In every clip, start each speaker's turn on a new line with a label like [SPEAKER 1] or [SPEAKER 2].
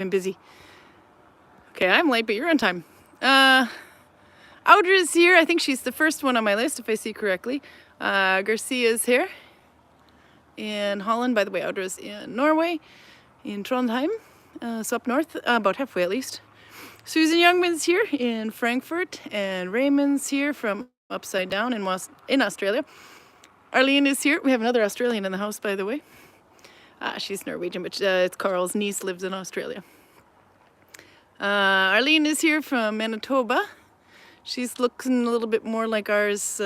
[SPEAKER 1] busy. Okay, I'm late, but you're on time. Audra's here. I think she's the first one on my list, if I see correctly. Garcia's here in Holland. By the way, Audra's in Norway, in Trondheim, so up north, about halfway at least. Susan Youngman's here in Frankfurt, and Raymond's here from Upside Down in Australia. Arlene is here. We have another Australian in the house, by the way. She's Norwegian, but it's Carl's niece lives in Australia. Arlene is here from Manitoba. She's looking a little bit more like ours,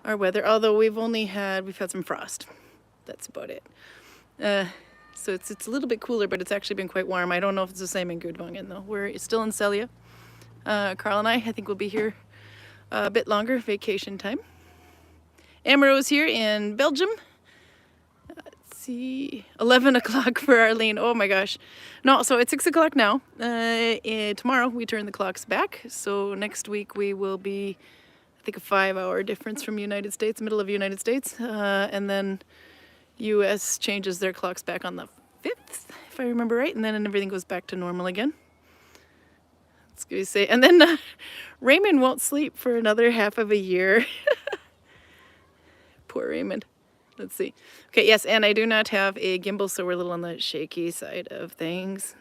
[SPEAKER 1] our weather, although we've had some frost. That's about it. So it's a little bit cooler, but it's actually been quite warm. I don't know if it's the same in Gudvangen though. We're still in Selje. Carl and I think we'll be here a bit longer, vacation time. Amaro's here in Belgium. Let's see, 11 o'clock for Arlene. Oh my gosh. No, so it's 6 o'clock now. Tomorrow we turn the clocks back. So next week we will be, I think, a 5-hour difference from United States, middle of United States. And then US changes their clocks back on the 5th, if I remember right. And then everything goes back to normal again. Let's go say, and then Raymond won't sleep for another half of a year. Poor Raymond. Let's see. Okay, yes, and I do not have a gimbal, so we're a little on the shaky side of things.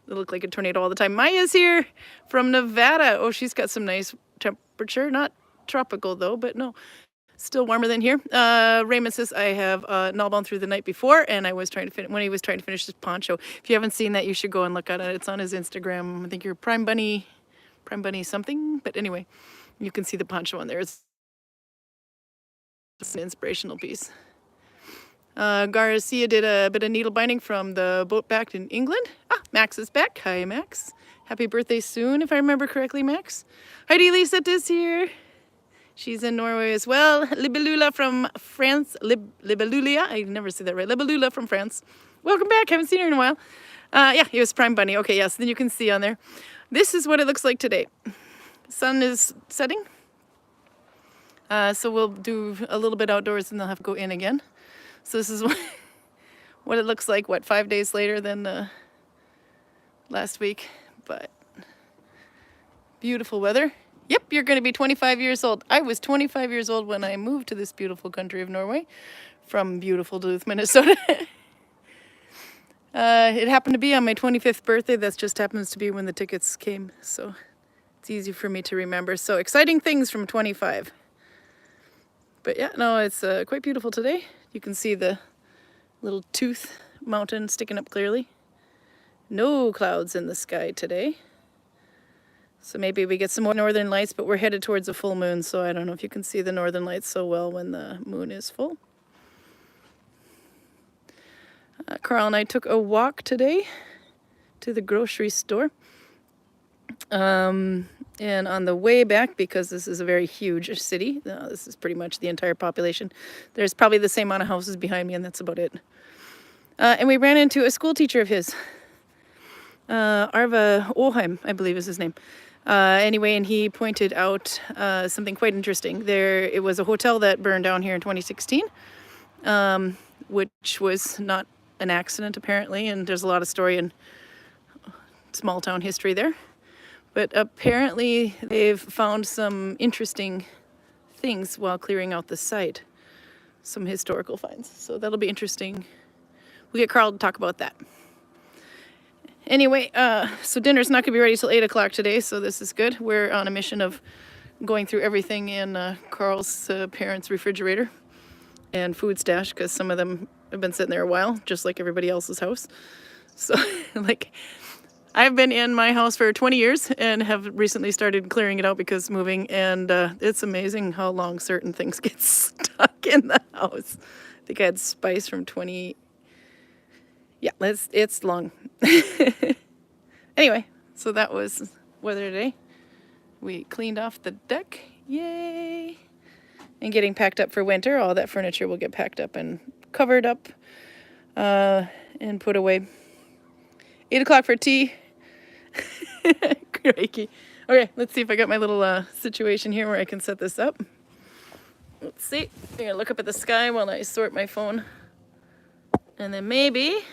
[SPEAKER 1] They look like a tornado all the time. Maya's here from Nevada. Oh, she's got some nice temperature. Not tropical, though, but no. Still warmer than here. Raymond says I have Nalbinding through the night before, and I was trying to when he was trying to finish his poncho. If you haven't seen that, you should go and look at it. It's on his Instagram. I think you're Prime Bunny something. But anyway, you can see the poncho on there. It's an inspirational piece. Garcia did a bit of needle binding from the boat back in England. Max is back. Hi, Max. Happy birthday soon, if I remember correctly, Max. Heidi Lisette is here. She's in Norway as well. Libelula from France. Libelulia. I never say that right. Libelula from France. Welcome back. Haven't seen her in a while. Yeah, it was Prime Bunny. Okay, yes. Then you can see on there. This is what it looks like today. Sun is setting. So we'll do a little bit outdoors and they'll have to go in again. So this is what it looks like, 5 days later than last week. But beautiful weather. Yep, you're going to be 25 years old. I was 25 years old when I moved to this beautiful country of Norway from beautiful Duluth, Minnesota. It happened to be on my 25th birthday. That just happens to be when the tickets came. So it's easy for me to remember. So exciting things from 25. But yeah, no, it's quite beautiful today. You can see the little tooth mountain sticking up clearly. No clouds in the sky today. So maybe we get some more northern lights, but we're headed towards a full moon, so I don't know if you can see the northern lights so well when the moon is full. Carl and I took a walk today to the grocery store. And on the way back, because this is a very huge city, this is pretty much the entire population, there's probably the same amount of houses behind me, and that's about it. And we ran into a school teacher of his. Arva Oheim, I believe is his name. Anyway, and he pointed out something quite interesting. It was a hotel that burned down here in 2016, which was not an accident apparently, and there's a lot of story and small town history there. But apparently they've found some interesting things while clearing out the site, some historical finds. So that'll be interesting. We'll get Carl to talk about that. Anyway, so dinner's not going to be ready till 8 o'clock today, so this is good. We're on a mission of going through everything in Carl's parents' refrigerator and food stash, because some of them have been sitting there a while, just like everybody else's house. So, like, I've been in my house for 20 years and have recently started clearing it out because moving, and it's amazing how long certain things get stuck in the house. I think I had spice from 20... Yeah, it's long. Anyway, so that was weather today. We cleaned off the deck. Yay! And getting packed up for winter. All that furniture will get packed up and covered up and put away. 8 o'clock for tea. Crikey. Okay, let's see if I got my little situation here where I can set this up. Let's see. I'm going to look up at the sky while I sort my phone. And then maybe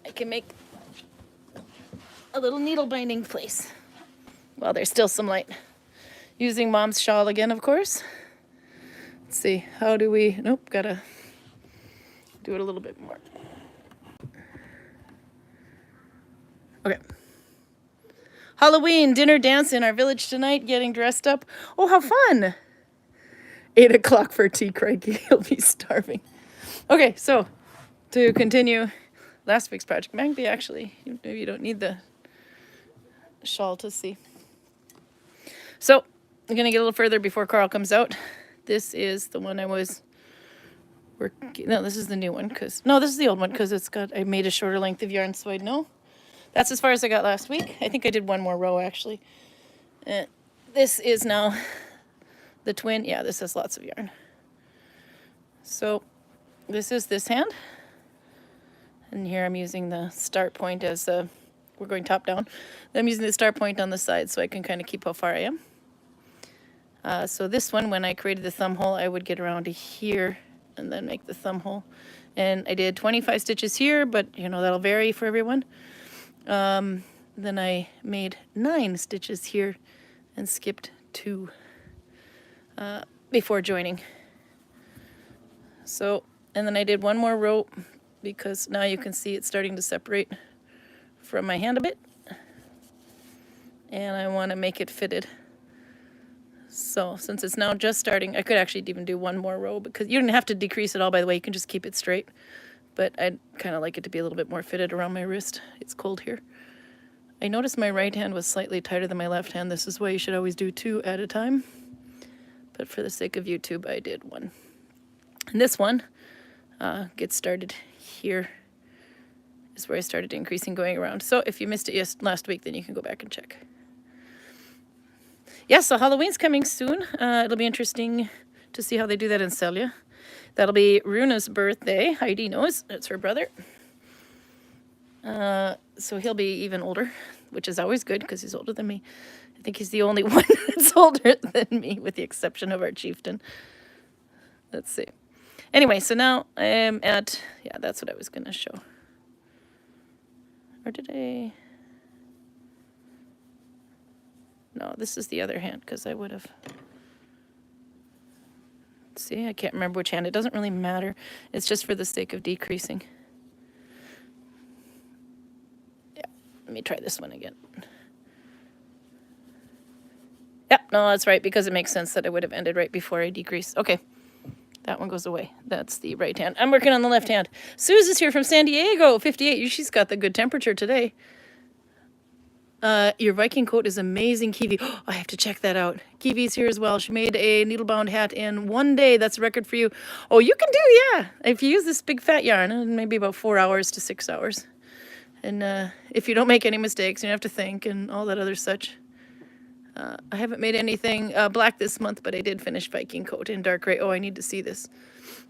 [SPEAKER 1] I can make a little needle binding place while there's still some light. Using Mom's shawl again, of course. Let's see, how do we, nope, gotta do it a little bit more. Okay. Halloween dinner dance in our village tonight, getting dressed up. Oh, how fun! 8 o'clock for tea, crikey. He'll be starving. Okay, so to continue last week's project, maybe actually, maybe you don't need the shawl to see. So I'm gonna get a little further before Carl comes out. This is the one I was working, no, this is the new one, because, no, this is the old one, because it's got, I made a shorter length of yarn so I'd know. That's as far as I got last week. I think I did one more row, actually. This is now the twin. Yeah, this has lots of yarn. So this is this hand. And here I'm using the start point as we're going top down. I'm using the start point on the side so I can kind of keep how far I am. So this one, when I created the thumb hole, I would get around to here and then make the thumb hole. And I did 25 stitches here, but you know, that'll vary for everyone. Then I made 9 stitches here and skipped 2 before joining. So, and then I did one more row because now you can see it's starting to separate from my hand a bit. And I want to make it fitted. So since it's now just starting, I could actually even do one more row because you don't have to decrease it all, by the way, you can just keep it straight. But I'd kind of like it to be a little bit more fitted around my wrist. It's cold here. I noticed my right hand was slightly tighter than my left hand. This is why you should always do 2 at a time. But for the sake of YouTube, I did 1. And this one gets started here. Is where I started increasing going around. So if you missed it last week, then you can go back and check. Yeah, so Halloween's coming soon. It'll be interesting to see how they do that in Selje. That'll be Runa's birthday. Heidi knows. It's her brother. So he'll be even older, which is always good because he's older than me. I think he's the only one that's older than me, with the exception of our chieftain. Let's see. Anyway, so now I am at, yeah, that's what I was going to show. Or did I? No, this is the other hand because I would have. See, I can't remember which hand. It doesn't really matter. It's just for the sake of decreasing. Yeah, let me try this one again. Yep, no, that's right, because it makes sense that it would have ended right before I decreased. Okay, that one goes away. That's the right hand. I'm working on the left hand. Suze is here from San Diego, 58. She's got the good temperature today. Your Viking coat is amazing, Kiwi. Oh, I have to check that out. Kiwi's here as well. She made a needle-bound hat in 1 day. That's a record for you. Oh, you can do, yeah. If you use this big fat yarn, maybe about 4 hours to 6 hours. And if you don't make any mistakes, you don't have to think and all that other such. I haven't made anything black this month, but I did finish Viking coat in dark gray. Oh, I need to see this.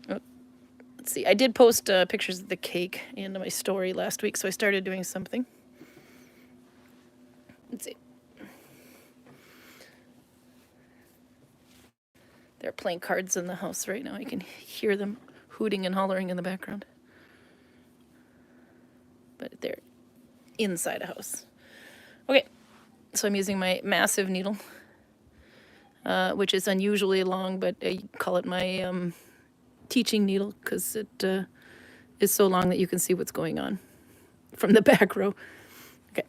[SPEAKER 1] Oh, let's see. I did post pictures of the cake in my story last week, so I started doing something. Let's see. They're playing cards in the house right now. I can hear them hooting and hollering in the background. But they're inside a house. Okay, so I'm using my massive needle, which is unusually long, but I call it my teaching needle because it is so long that you can see what's going on from the back row. Okay,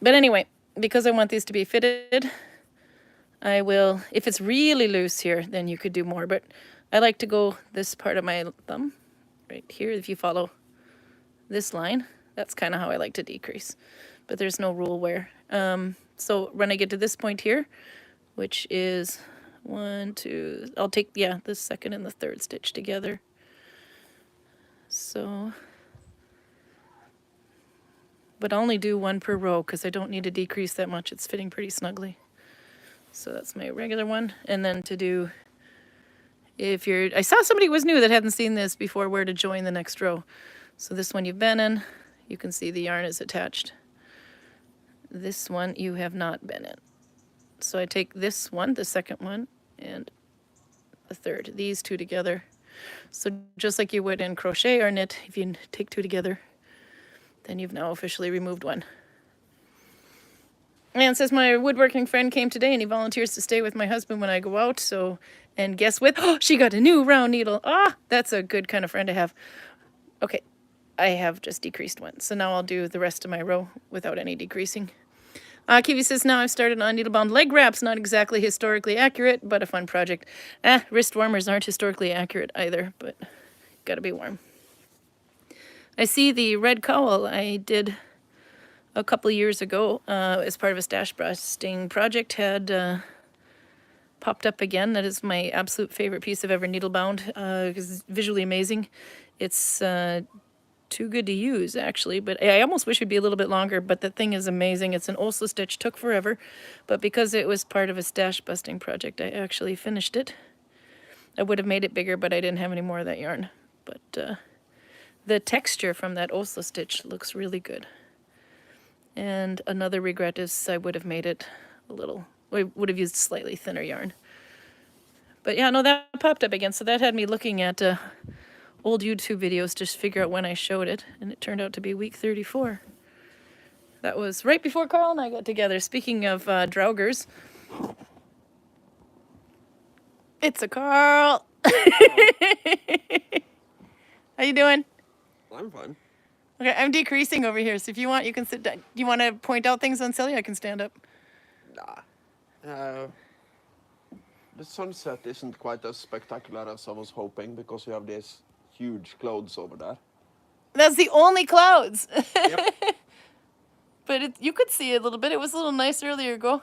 [SPEAKER 1] but anyway, because I want these to be fitted, I will, if it's really loose here, then you could do more, but I like to go this part of my thumb, right here, if you follow this line, that's kind of how I like to decrease, but there's no rule where. So when I get to this point here, which is 1, 2, I'll take, yeah, the second and the third stitch together. So, but I'll only do 1 per row because I don't need to decrease that much. It's fitting pretty snugly. So that's my regular one. And then to do, if you're, I saw somebody who was new that hadn't seen this before, where to join the next row. So this one you've been in, you can see the yarn is attached. This one you have not been in. So I take this one, the second one, and the third, these 2 together. So just like you would in crochet or knit, if you take 2 together, then you've now officially removed one. And it says my woodworking friend came today and he volunteers to stay with my husband when I go out. So, and guess what? Oh, she got a new round needle. Ah, that's a good kind of friend to have. Okay, I have just decreased one. So now I'll do the rest of my row without any decreasing. Kiwi says, now I've started on needle-bound leg wraps. Not exactly historically accurate, but a fun project. Wrist warmers aren't historically accurate either, but gotta be warm. I see the red cowl I did a couple years ago as part of a stash busting project had popped up again. That is my absolute favorite piece I've ever needle bound because it's visually amazing. It's too good to use actually, but I almost wish it'd be a little bit longer, but the thing is amazing. It's an Oslo stitch, took forever, but because it was part of a stash busting project, I actually finished it. I would have made it bigger, but I didn't have any more of that yarn. But the texture from that Oslo stitch looks really good. And another regret is I would have made it a little, I would have used slightly thinner yarn. But yeah, no, that popped up again. So that had me looking at old YouTube videos to figure out when I showed it. And it turned out to be week 34. That was right before Carl and I got together. Speaking of draugers. It's a Carl. How you doing?
[SPEAKER 2] I'm fine.
[SPEAKER 1] Okay, I'm decreasing over here, so if you want, you can sit down. Do you want to point out things on Selje? I can stand up.
[SPEAKER 2] Nah. The sunset isn't quite as spectacular as I was hoping because you have these huge clouds over there.
[SPEAKER 1] That's the only clouds.
[SPEAKER 2] Yep.
[SPEAKER 1] But you could see it a little bit. It was a little nice earlier ago.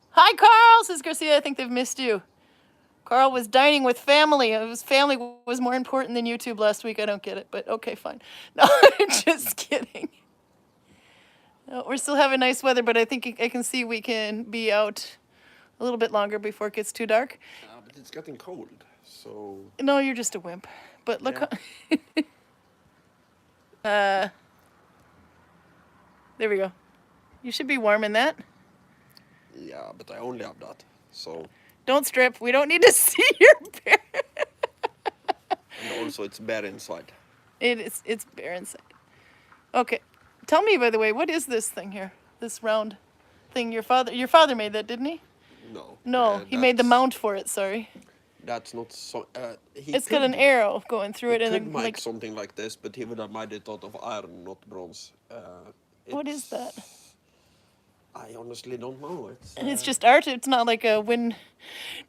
[SPEAKER 1] Hi, Carl, says Garcia. I think they've missed you. Carl was dining with family. His family was more important than YouTube last week. I don't get it, but okay, fine. No, just kidding. No, we're still having nice weather, but I think I can see we can be out a little bit longer before it gets too dark.
[SPEAKER 2] But it's getting cold, so...
[SPEAKER 1] No, you're just a wimp. But look
[SPEAKER 2] yeah.
[SPEAKER 1] There we go. You should be warm in that.
[SPEAKER 2] Yeah, but I only have that, so...
[SPEAKER 1] Don't strip. We don't need to see your bear.
[SPEAKER 2] And also it's bare inside.
[SPEAKER 1] It's bare inside. Okay. Tell me, by the way, what is this thing here? This round thing your father made that, didn't he?
[SPEAKER 2] No.
[SPEAKER 1] No, he made the mount for it, sorry.
[SPEAKER 2] That's not so...
[SPEAKER 1] It's got an arrow going through it.
[SPEAKER 2] He
[SPEAKER 1] And
[SPEAKER 2] could make something like this, but he would have made it out of iron, not bronze.
[SPEAKER 1] What is that?
[SPEAKER 2] I honestly don't know.
[SPEAKER 1] It's just art. It's not like a wind.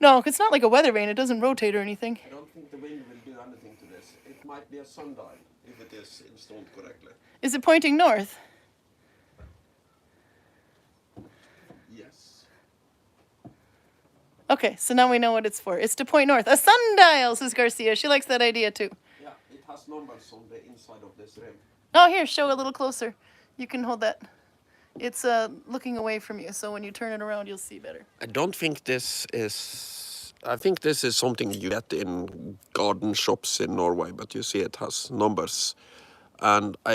[SPEAKER 1] No, it's not like a weather vane. It doesn't rotate or anything.
[SPEAKER 2] I don't think the wind will do anything to this. It might be a sundial if it is installed correctly.
[SPEAKER 1] Is it pointing north?
[SPEAKER 2] Yes.
[SPEAKER 1] Okay, so now we know what it's for. It's to point north. A sundial, says Garcia. She likes that idea too.
[SPEAKER 2] Yeah, it has numbers on the inside of this rim.
[SPEAKER 1] Oh, here, show a little closer. You can hold that. It's looking away from you, so when you turn it around, you'll see better.
[SPEAKER 2] I don't think this is... I think this is something you get in garden shops in Norway, but you see it has numbers. And I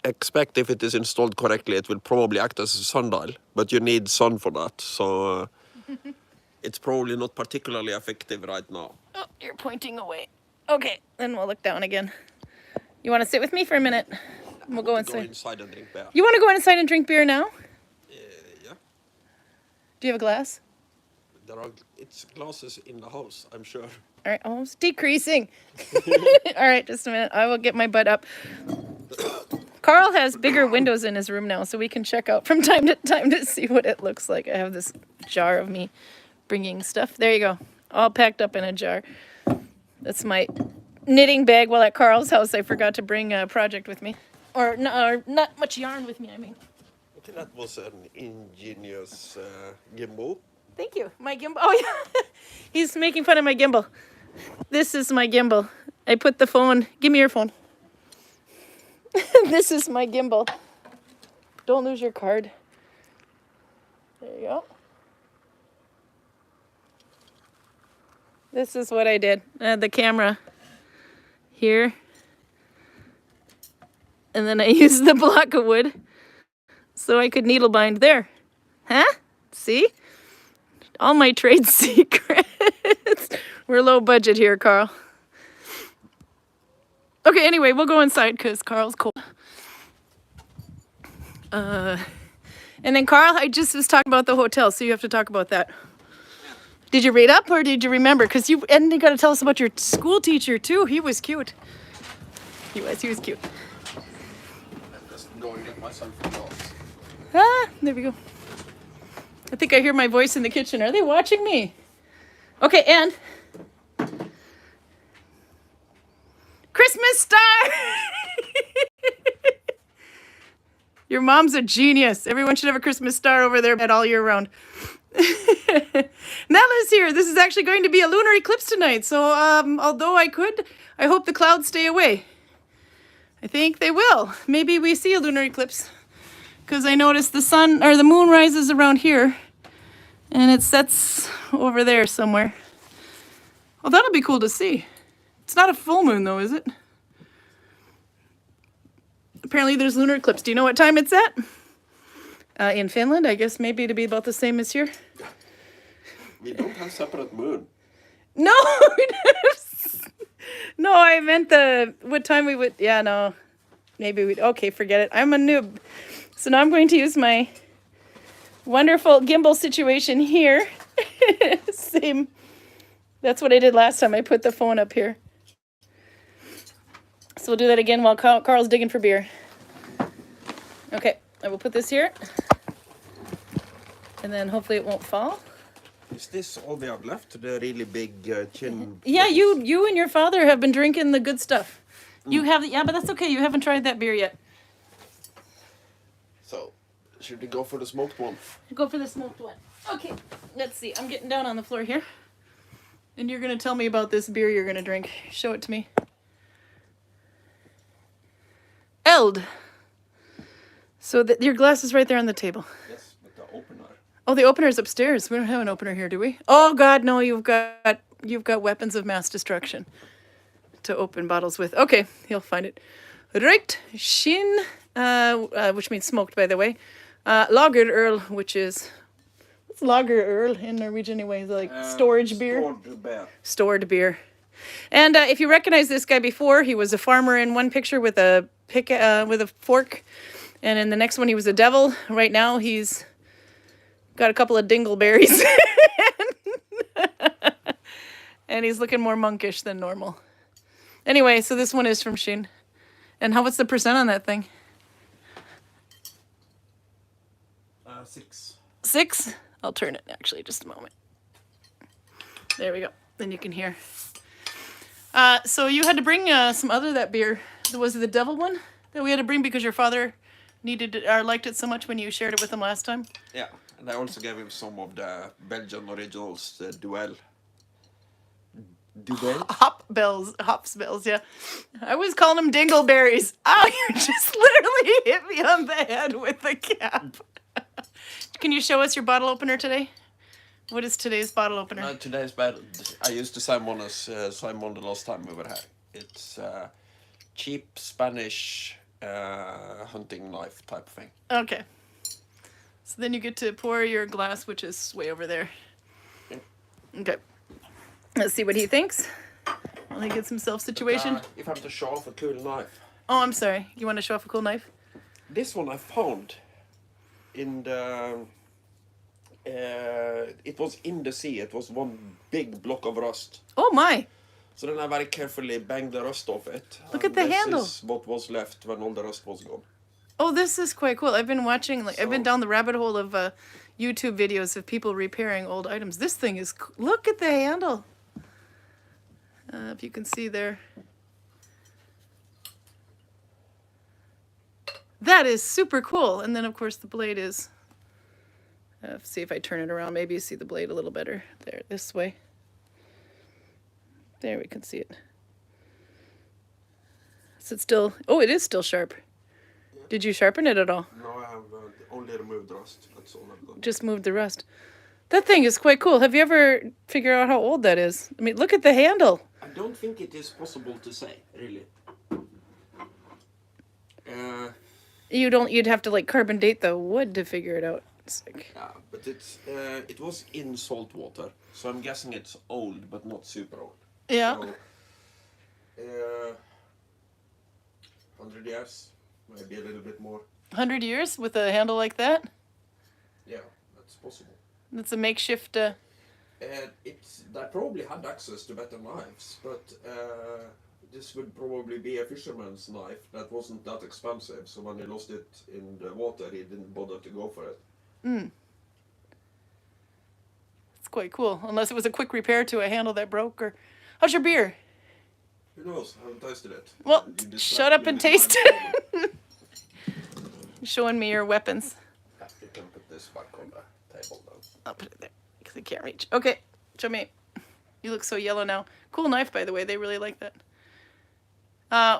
[SPEAKER 2] expect if it is installed correctly, it will probably act as a sundial, but you need sun for that, so it's probably not particularly effective right now.
[SPEAKER 1] Oh, you're pointing away. Okay, then we'll look down again. You want to sit with me for a minute? We'll go inside.
[SPEAKER 2] Go inside and drink beer.
[SPEAKER 1] You want to go inside and drink beer now?
[SPEAKER 2] Yeah.
[SPEAKER 1] Do you have a glass?
[SPEAKER 2] It's glasses in the house, I'm sure.
[SPEAKER 1] All right, almost decreasing. All right, just a minute. I will get my butt up. Carl has bigger windows in his room now, so we can check out from time to time to see what it looks like. I have this jar of me bringing stuff. There you go. All packed up in a jar. That's my knitting bag. While at Carl's house, I forgot to bring a project with me. Or not much yarn with me, I mean.
[SPEAKER 2] Okay, that was an ingenious gimbal.
[SPEAKER 1] Thank you. My gimbal. Oh, yeah. He's making fun of my gimbal. This is my gimbal. I put the phone. Give me your phone. This is my gimbal. Don't lose your card. There you go. This is what I did. I had the camera here. And then I used the block of wood so I could needle bind there. Huh? See? All my trade secrets. We're low budget here, Carl. Okay, anyway, we'll go inside because Carl's cold. And then Carl, I just was talking about the hotel, so you have to talk about that. Did you read up or did you remember? Because you got to tell us about your school teacher too. He was cute. He was cute.
[SPEAKER 2] I'm just going to get myself a glass.
[SPEAKER 1] Ah, there we go. I think I hear my voice in the kitchen. Are they watching me? Okay, and Christmas star! Your mom's a genius. Everyone should have a Christmas star over their bed all year round. Nella's here. This is actually going to be a lunar eclipse tonight. So although I hope the clouds stay away. I think they will. Maybe we see a lunar eclipse. Because I noticed the sun or the moon rises around here. And it sets over there somewhere. Well, that'll be cool to see. It's not a full moon though, is it? Apparently there's lunar eclipse. Do you know what time it's at? In Finland, I guess maybe it'd be about the same as here.
[SPEAKER 2] We don't have separate moon.
[SPEAKER 1] No, no, I meant what time we would. Yeah, no, maybe we'd. Okay, forget it. I'm a noob. So now I'm going to use my wonderful gimbal situation here. Same. That's what I did last time. I put the phone up here. So we'll do that again while Carl's digging for beer. Okay, I will put this here. And then hopefully it won't fall.
[SPEAKER 2] Is this all we have left? The really big chin?
[SPEAKER 1] Yeah, you and your father have been drinking the good stuff. You have, yeah, but that's okay. You haven't tried that beer yet.
[SPEAKER 2] So, should we go for the smoked one?
[SPEAKER 1] Go for the smoked one. Okay, let's see. I'm getting down on the floor here. And you're going to tell me about this beer you're going to drink. Show it to me. Eld. So your glass is right there on the table.
[SPEAKER 2] Yes, but the opener.
[SPEAKER 1] Oh, the opener's upstairs. We don't have an opener here, do we? Oh God, no! You've got weapons of mass destruction to open bottles with. Okay, he'll find it. Right, Shin, which means smoked, by the way. Lager Earl, which is what's Lager Earl in Norwegian anyway? Like storage beer.
[SPEAKER 2] Stored beer.
[SPEAKER 1] Stored beer. And if you recognize this guy before, he was a farmer in one picture with a with a fork, and in the next one he was a devil. Right now he's got a couple of dingleberries, and he's looking more monkish than normal. Anyway, so this one is from Shin. And what's the percent on that thing?
[SPEAKER 2] 6.
[SPEAKER 1] 6? I'll turn it actually just a moment. There we go. Then you can hear. So you had to bring some other that beer. Was it the devil one that we had to bring because your father needed it or liked it so much when you shared it with him last time?
[SPEAKER 2] Yeah, and I also gave him some of the Belgian originals, the Duel. Duel?
[SPEAKER 1] Hops bells, yeah. I was calling them dingleberries. Oh, you just literally hit me on the head with the cap. Can you show us your bottle opener today? What is today's bottle opener?
[SPEAKER 2] No, today's bottle. I used the same one as Simon the last time we were here. It's cheap Spanish hunting knife type of thing.
[SPEAKER 1] Okay. So then you get to pour your glass, which is way over there.
[SPEAKER 2] Yeah.
[SPEAKER 1] Okay. Let's see what he thinks. While he gets himself situation.
[SPEAKER 2] If I'm to show off a cool knife.
[SPEAKER 1] Oh, I'm sorry. You want to show off a cool knife?
[SPEAKER 2] This one I found in the... it was in the sea. It was one big block of rust.
[SPEAKER 1] Oh my!
[SPEAKER 2] So then I very carefully banged the rust off it.
[SPEAKER 1] Look at the handle.
[SPEAKER 2] This is what was left when all the rust was gone.
[SPEAKER 1] Oh, this is quite cool. I've been watching, I've been down the rabbit hole of YouTube videos of people repairing old items. This thing is, look at the handle. If you can see there. That is super cool. And then, of course, the blade is... see if I turn it around. Maybe you see the blade a little better. There, this way. There, we can see it. Is it still... Oh, it is still sharp. Yeah. Did you sharpen it at all?
[SPEAKER 2] No, I have only removed rust. That's all I've done.
[SPEAKER 1] Just moved the rust. That thing is quite cool. Have you ever figured out how old that is? I mean, look at the handle.
[SPEAKER 2] I don't think it is possible to say, really.
[SPEAKER 1] You'd have to like carbon date the wood to figure it out. It's like...
[SPEAKER 2] Yeah, but it was in salt water, so I'm guessing it's old, but not super old.
[SPEAKER 1] Yeah.
[SPEAKER 2] So, 100 years, maybe a little bit more.
[SPEAKER 1] 100 years with a handle like that?
[SPEAKER 2] Yeah, that's possible.
[SPEAKER 1] It's a makeshift.
[SPEAKER 2] And they probably had access to better knives, but this would probably be a fisherman's knife that wasn't that expensive. So when he lost it in the water, he didn't bother to go for it.
[SPEAKER 1] It's quite cool, unless it was a quick repair to a handle that broke. Or how's your beer?
[SPEAKER 2] Who knows? I haven't tasted it.
[SPEAKER 1] Well,
[SPEAKER 2] You distracted
[SPEAKER 1] shut up
[SPEAKER 2] me
[SPEAKER 1] and
[SPEAKER 2] with
[SPEAKER 1] taste
[SPEAKER 2] knife
[SPEAKER 1] it. Showing me your weapons.
[SPEAKER 2] You can put this back on the table now.
[SPEAKER 1] I'll put it there because I can't reach. Okay, show me. You look so yellow now. Cool knife, by the way. They really like that.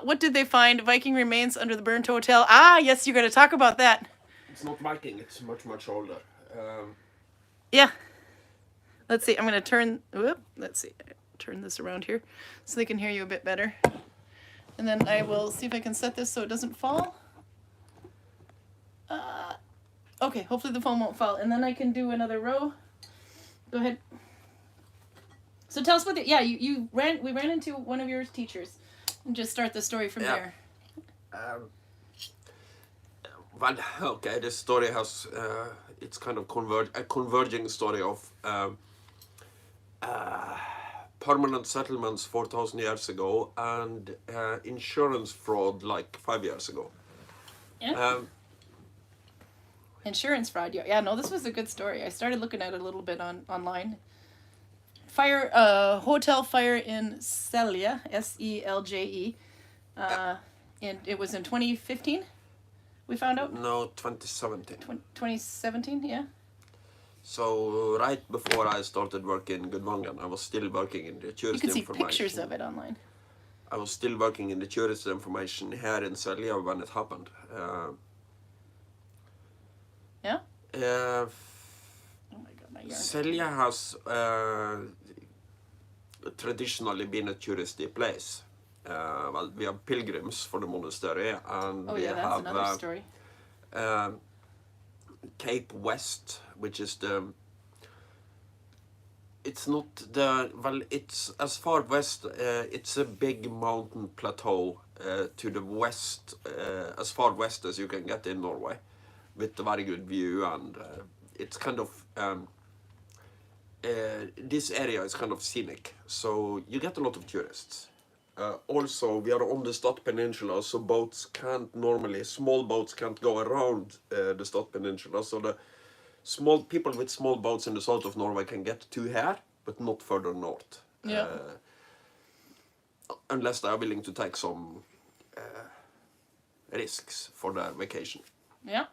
[SPEAKER 1] What did they find? Viking remains under the burnt hotel. Ah, yes, you're going to talk about that.
[SPEAKER 2] It's not Viking. It's much, much older.
[SPEAKER 1] Yeah. Let's see. I'm going to turn. Whoop, let's see. Turn this around here so they can hear you a bit better. And then I will see if I can set this so it doesn't fall. Okay, hopefully the phone won't fall. And then I can do another row. Go ahead. So tell us what we ran into one of your teachers. And just start the story from there.
[SPEAKER 2] Well, okay, this story has, it's kind of a converging story of permanent settlements 4,000 years ago and insurance fraud like 5 years ago.
[SPEAKER 1] Yeah. Insurance fraud. Yeah, no, this was a good story. I started looking at it a little bit online. Hotel fire in Selje, Selje. And it was in 2015, we found out?
[SPEAKER 2] No, 2017.
[SPEAKER 1] 2017, yeah.
[SPEAKER 2] So right before I started working in Gudvangen, I was still working in the tourist information.
[SPEAKER 1] You can see pictures of it online.
[SPEAKER 2] I was still working in the tourist information here in Selje when it happened.
[SPEAKER 1] Yeah?
[SPEAKER 2] Oh
[SPEAKER 1] my God, my yarn.
[SPEAKER 2] Selje has traditionally been a touristy place. Well, we have pilgrims for the monastery, and we have
[SPEAKER 1] another story.
[SPEAKER 2] Cape West, which is it's as far west, it's a big mountain plateau to the west, as far west as you can get in Norway, with a very good view, and it's kind of, this area is kind of scenic, so you get a lot of tourists. Also, we are on the Stad Peninsula, so small boats can't go around the Stad Peninsula, so the people with small boats in the south of Norway can get to here, but not further north.
[SPEAKER 1] Yeah.
[SPEAKER 2] Unless they are willing to take some risks for their vacation.
[SPEAKER 1] Yeah.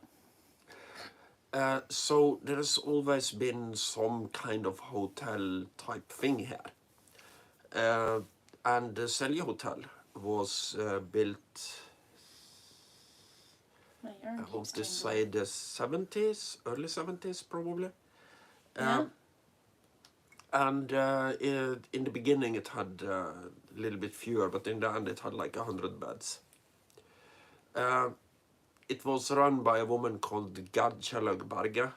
[SPEAKER 2] So there has always been some kind of hotel type thing here. And the Selje Hotel was built, I want to say the 70s, early 70s probably.
[SPEAKER 1] Yeah.
[SPEAKER 2] And in the beginning it had a little bit fewer, but in the end it had like 100 beds. It was run by a woman called Gerd Kjellhaug Berge.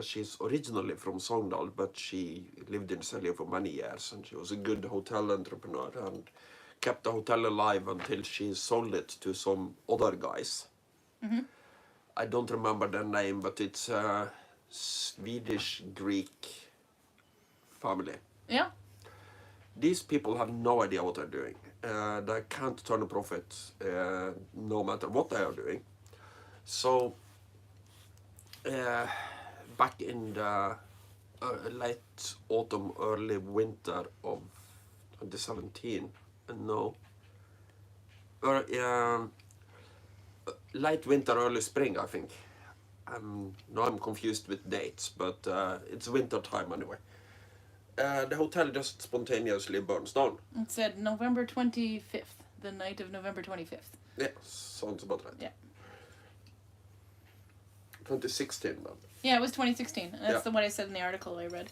[SPEAKER 2] She's originally from Sogndal, but she lived in Selje for many years, and she was a good hotel entrepreneur and kept the hotel alive until she sold it to some other guys. Mm-hmm. I don't remember their name, but it's a Swedish-Greek family.
[SPEAKER 1] Yeah.
[SPEAKER 2] These people have no idea what they're doing. They can't turn a profit no matter what they are doing. So, back in the late autumn, early winter of 2017, late winter, early spring, I think. Now I'm confused with dates, but it's winter time anyway. The hotel just spontaneously burns down.
[SPEAKER 1] It said November 25th, the night of November 25th.
[SPEAKER 2] Yeah, sounds about right.
[SPEAKER 1] Yeah.
[SPEAKER 2] 2016 then.
[SPEAKER 1] Yeah, it was 2016. That's the one I said in the article I read.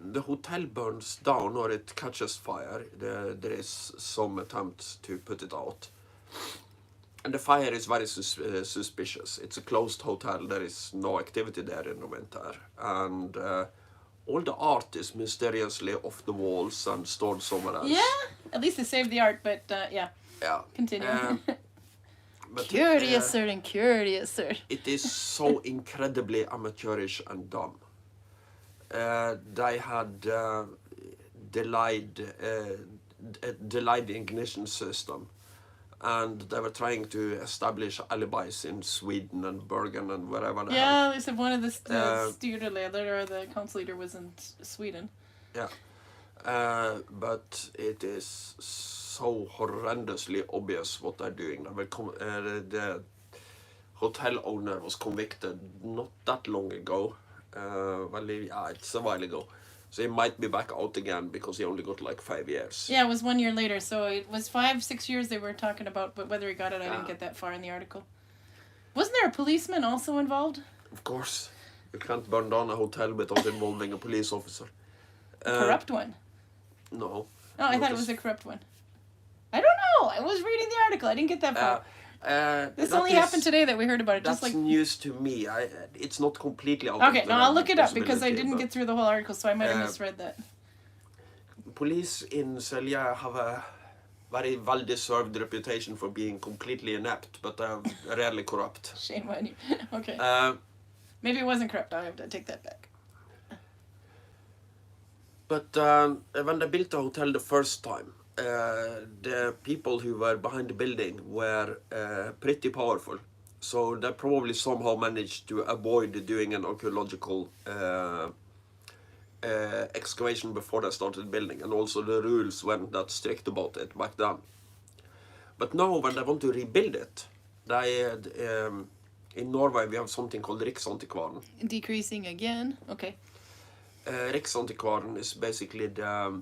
[SPEAKER 2] The hotel burns down, or it catches fire. There is some attempts to put it out. And the fire is very suspicious. It's a closed hotel. There is no activity there in the winter. And all the art is mysteriously off the walls and stored somewhere else.
[SPEAKER 1] Yeah, at least they saved the art, but yeah.
[SPEAKER 2] Yeah.
[SPEAKER 1] Continue.
[SPEAKER 2] But
[SPEAKER 1] Curiouser and curiouser.
[SPEAKER 2] it is so incredibly amateurish and dumb. They had delayed ignition system, and they were trying to establish alibis in Sweden and Bergen and wherever.
[SPEAKER 1] They said one of the styreleder or the council leader was in Sweden.
[SPEAKER 2] Yeah, but it is so horrendously obvious what they're doing. The hotel owner was convicted not that long ago. It's a while ago. So he might be back out again because he only got like 5 years.
[SPEAKER 1] Yeah, it was 1 year later. So it was 5-6 years they were talking about, but whether he got it, I didn't get that far in the article. Wasn't there a policeman also involved?
[SPEAKER 2] Of course. You can't burn down a hotel without involving a police officer.
[SPEAKER 1] A corrupt one?
[SPEAKER 2] No.
[SPEAKER 1] Oh, I thought it was a corrupt one. I don't know. I was reading the article. I didn't get that far. This only happened today that we heard about it.
[SPEAKER 2] That's
[SPEAKER 1] just like
[SPEAKER 2] news to me. It's not completely out.
[SPEAKER 1] Okay, no, I'll look it up because I didn't get through the whole article, so I might have misread that.
[SPEAKER 2] Police in Selje have a very well-deserved reputation for being completely inept, but they're rarely corrupt.
[SPEAKER 1] Shame on you. Okay. Maybe it wasn't corrupt. I have to take that back.
[SPEAKER 2] But when they built the hotel the first time, the people who were behind the building were pretty powerful. So they probably somehow managed to avoid doing an archaeological excavation before they started building. And also the rules weren't that strict about it back then. But now when they want to rebuild it, in Norway we have something called Riksantikvaren.
[SPEAKER 1] Decreasing again? Okay.
[SPEAKER 2] Riksantikvaren is basically the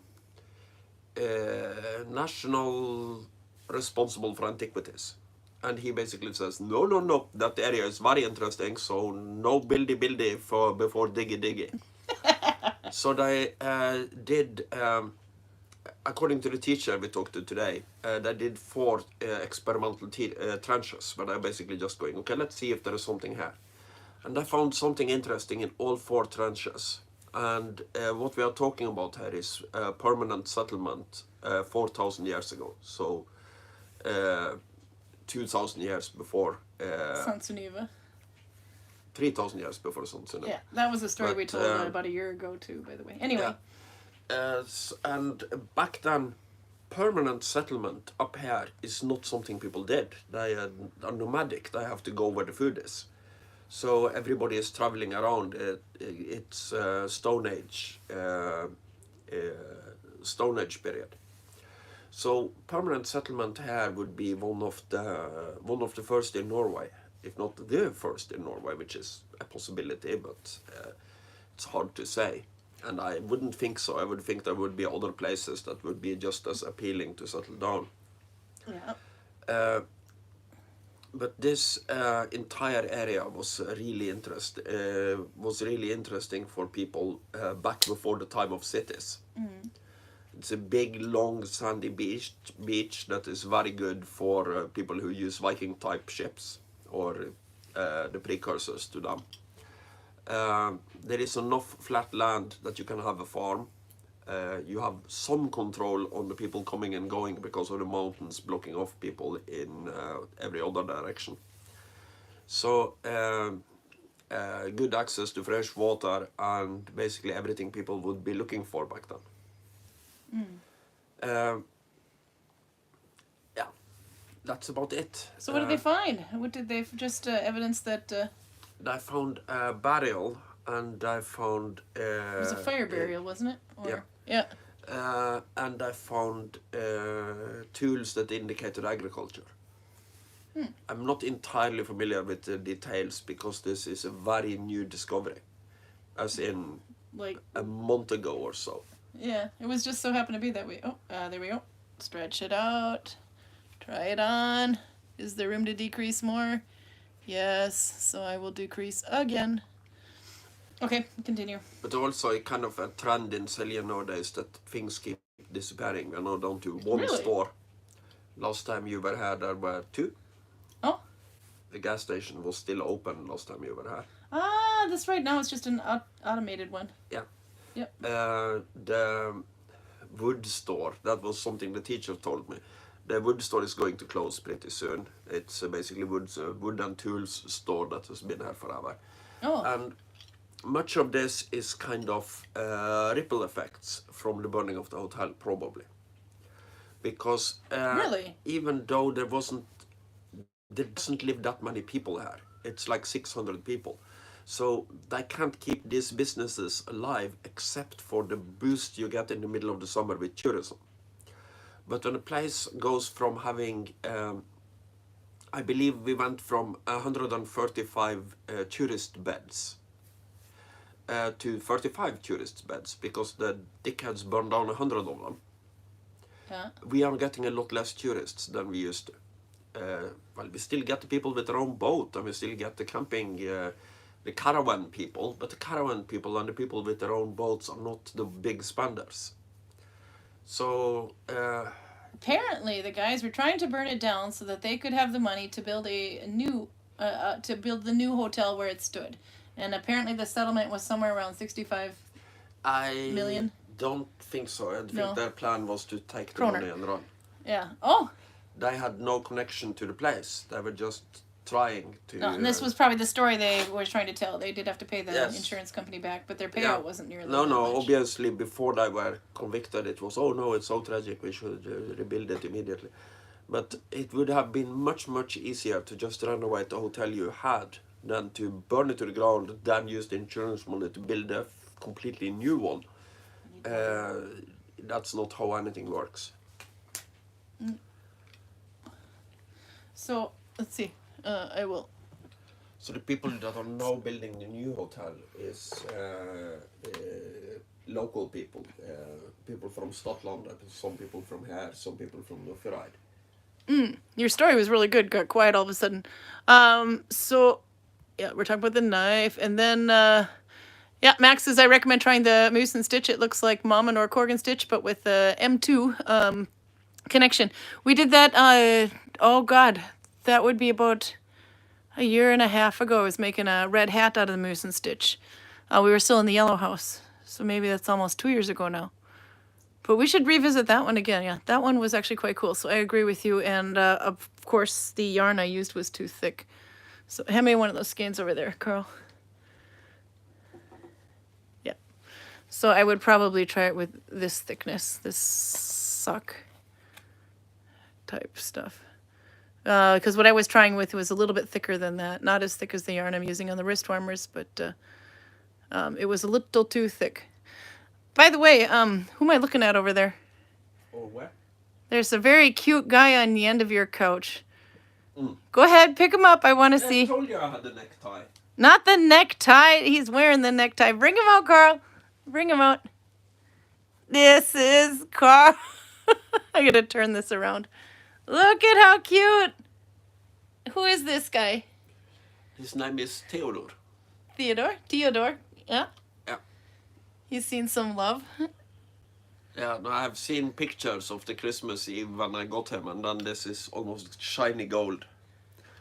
[SPEAKER 2] national responsible for antiquities, and he basically says no, that area is very interesting, so no buildy before diggy. So they did, according to the teacher we talked to today, they did 4 experimental trenches where they're basically just going, okay, let's see if there is something here, and they found something interesting in all 4 trenches. And what we are talking about here is permanent settlement 4,000 years ago. So 2,000 years before.
[SPEAKER 1] Sansuniva.
[SPEAKER 2] 3,000 years before Sansuniva.
[SPEAKER 1] Yeah, that was a story we told about a year ago too, by the way. Anyway.
[SPEAKER 2] Yeah. And back then, permanent settlement up here is not something people did. They are nomadic. They have to go where the food is. So everybody is traveling around. It's Stone Age period. So permanent settlement here would be one of the first in Norway, if not the first in Norway, which is a possibility, but it's hard to say. And I wouldn't think so. I would think there would be other places that would be just as appealing to settle down.
[SPEAKER 1] Yeah.
[SPEAKER 2] But this entire area was really interesting for people back before the time of cities. Mm. It's a big, long, sandy beach that is very good for people who use Viking type ships or the precursors to them. There is enough flat land that you can have a farm. You have some control on the people coming and going because of the mountains blocking off people in every other direction. So good access to fresh water and basically everything people would be looking for back then. Mm. Yeah, that's about it.
[SPEAKER 1] So what did they find? What did they just evidence that?
[SPEAKER 2] They found a burial, and I found.
[SPEAKER 1] It was a fire burial, wasn't it? Or,
[SPEAKER 2] yeah.
[SPEAKER 1] Yeah.
[SPEAKER 2] And I found tools that indicated agriculture. I'm not entirely familiar with the details because this is a very new discovery, as in
[SPEAKER 1] like
[SPEAKER 2] a month ago or so.
[SPEAKER 1] Yeah, it was just so happened to be that way. Oh, there we go. Stretch it out. Try it on. Is there room to decrease more? Yes, so I will decrease again. Okay, continue.
[SPEAKER 2] But also a kind of a trend in Selje nowadays that things keep disappearing. We're now down to one store. Last time you were here, there were 2.
[SPEAKER 1] Oh.
[SPEAKER 2] The gas station was still open last time you were here.
[SPEAKER 1] Ah, that's right. Now it's just an automated one.
[SPEAKER 2] Yeah.
[SPEAKER 1] Yep.
[SPEAKER 2] The wood store, that was something the teacher told me. The wood store is going to close pretty soon. It's basically wood and tools store that has been here forever.
[SPEAKER 1] Oh.
[SPEAKER 2] And much of this is kind of ripple effects from the burning of the hotel, probably. Because
[SPEAKER 1] Really?
[SPEAKER 2] even though there doesn't live that many people here, it's like 600 people. So they can't keep these businesses alive except for the boost you get in the middle of the summer with tourism. But when a place goes from having, I believe we went from 135 tourist beds to 35 tourist beds because the dickheads burned down 100 of them.
[SPEAKER 1] Yeah.
[SPEAKER 2] We are getting a lot less tourists than we used to. Well, we still get the people with their own boat, and we still get the camping, the caravan people, but the caravan people and the people with their own boats are not the big spenders. So,
[SPEAKER 1] Apparently, the guys were trying to burn it down so that they could have the money to build a new, to build the new hotel where it stood. And apparently, the settlement was somewhere around 65
[SPEAKER 2] I
[SPEAKER 1] million.
[SPEAKER 2] don't think so. I think
[SPEAKER 1] No.
[SPEAKER 2] their plan was to take the
[SPEAKER 1] Kroner.
[SPEAKER 2] money and run.
[SPEAKER 1] Yeah. Oh.
[SPEAKER 2] They had no connection to the place. They were just trying to.
[SPEAKER 1] No, and this was probably the story they were trying to tell. They did have to pay the
[SPEAKER 2] Yes.
[SPEAKER 1] insurance company back, but their payout
[SPEAKER 2] Yeah.
[SPEAKER 1] wasn't nearly
[SPEAKER 2] No,
[SPEAKER 1] that
[SPEAKER 2] no.
[SPEAKER 1] much.
[SPEAKER 2] Obviously, before they were convicted, it was, oh no, it's so tragic. We should rebuild it immediately. But it would have been much easier to just renovate the hotel you had than to burn it to the ground, then use the insurance money to build a completely new one. That's not how anything works.
[SPEAKER 1] So let's see. I will.
[SPEAKER 2] So the people that are now building the new hotel is local people, people from Scotland, some people from here, some people from Norway.
[SPEAKER 1] Your story was really good. Got quiet all of a sudden. So yeah, we're talking about the knife, and then yeah, Max says I recommend trying the Moose and Stitch. It looks like Mama or Corgan Stitch, but with the M2 connection. We did that. Oh God, that would be about a year and a half ago. I was making a red hat out of the Moose and Stitch. We were still in the yellow house, so maybe that's almost 2 years ago now. But we should revisit that one again. Yeah, that one was actually quite cool. So I agree with you. And of course, the yarn I used was too thick. So hand me one of those skeins over there, Carl. Yeah. So I would probably try it with this thickness, this sock type stuff. Because what I was trying with was a little bit thicker than that. Not as thick as the yarn I'm using on the wrist warmers, but it was a little too thick. By the way, who am I looking at over there?
[SPEAKER 2] Oh, where?
[SPEAKER 1] There's a very cute guy on the end of your couch. Go ahead, pick him up. I want to see.
[SPEAKER 2] I told you I had a necktie.
[SPEAKER 1] Not the necktie. He's wearing the necktie. Bring him out, Carl. Bring him out. This is Carl. I gotta turn this around. Look at how cute. Who is this guy?
[SPEAKER 2] His name is Theodore.
[SPEAKER 1] Theodore. Yeah.
[SPEAKER 2] Yeah.
[SPEAKER 1] He's seen some love.
[SPEAKER 2] Yeah, no, I've seen pictures of the Christmas Eve when I got him, and then this is almost shiny gold.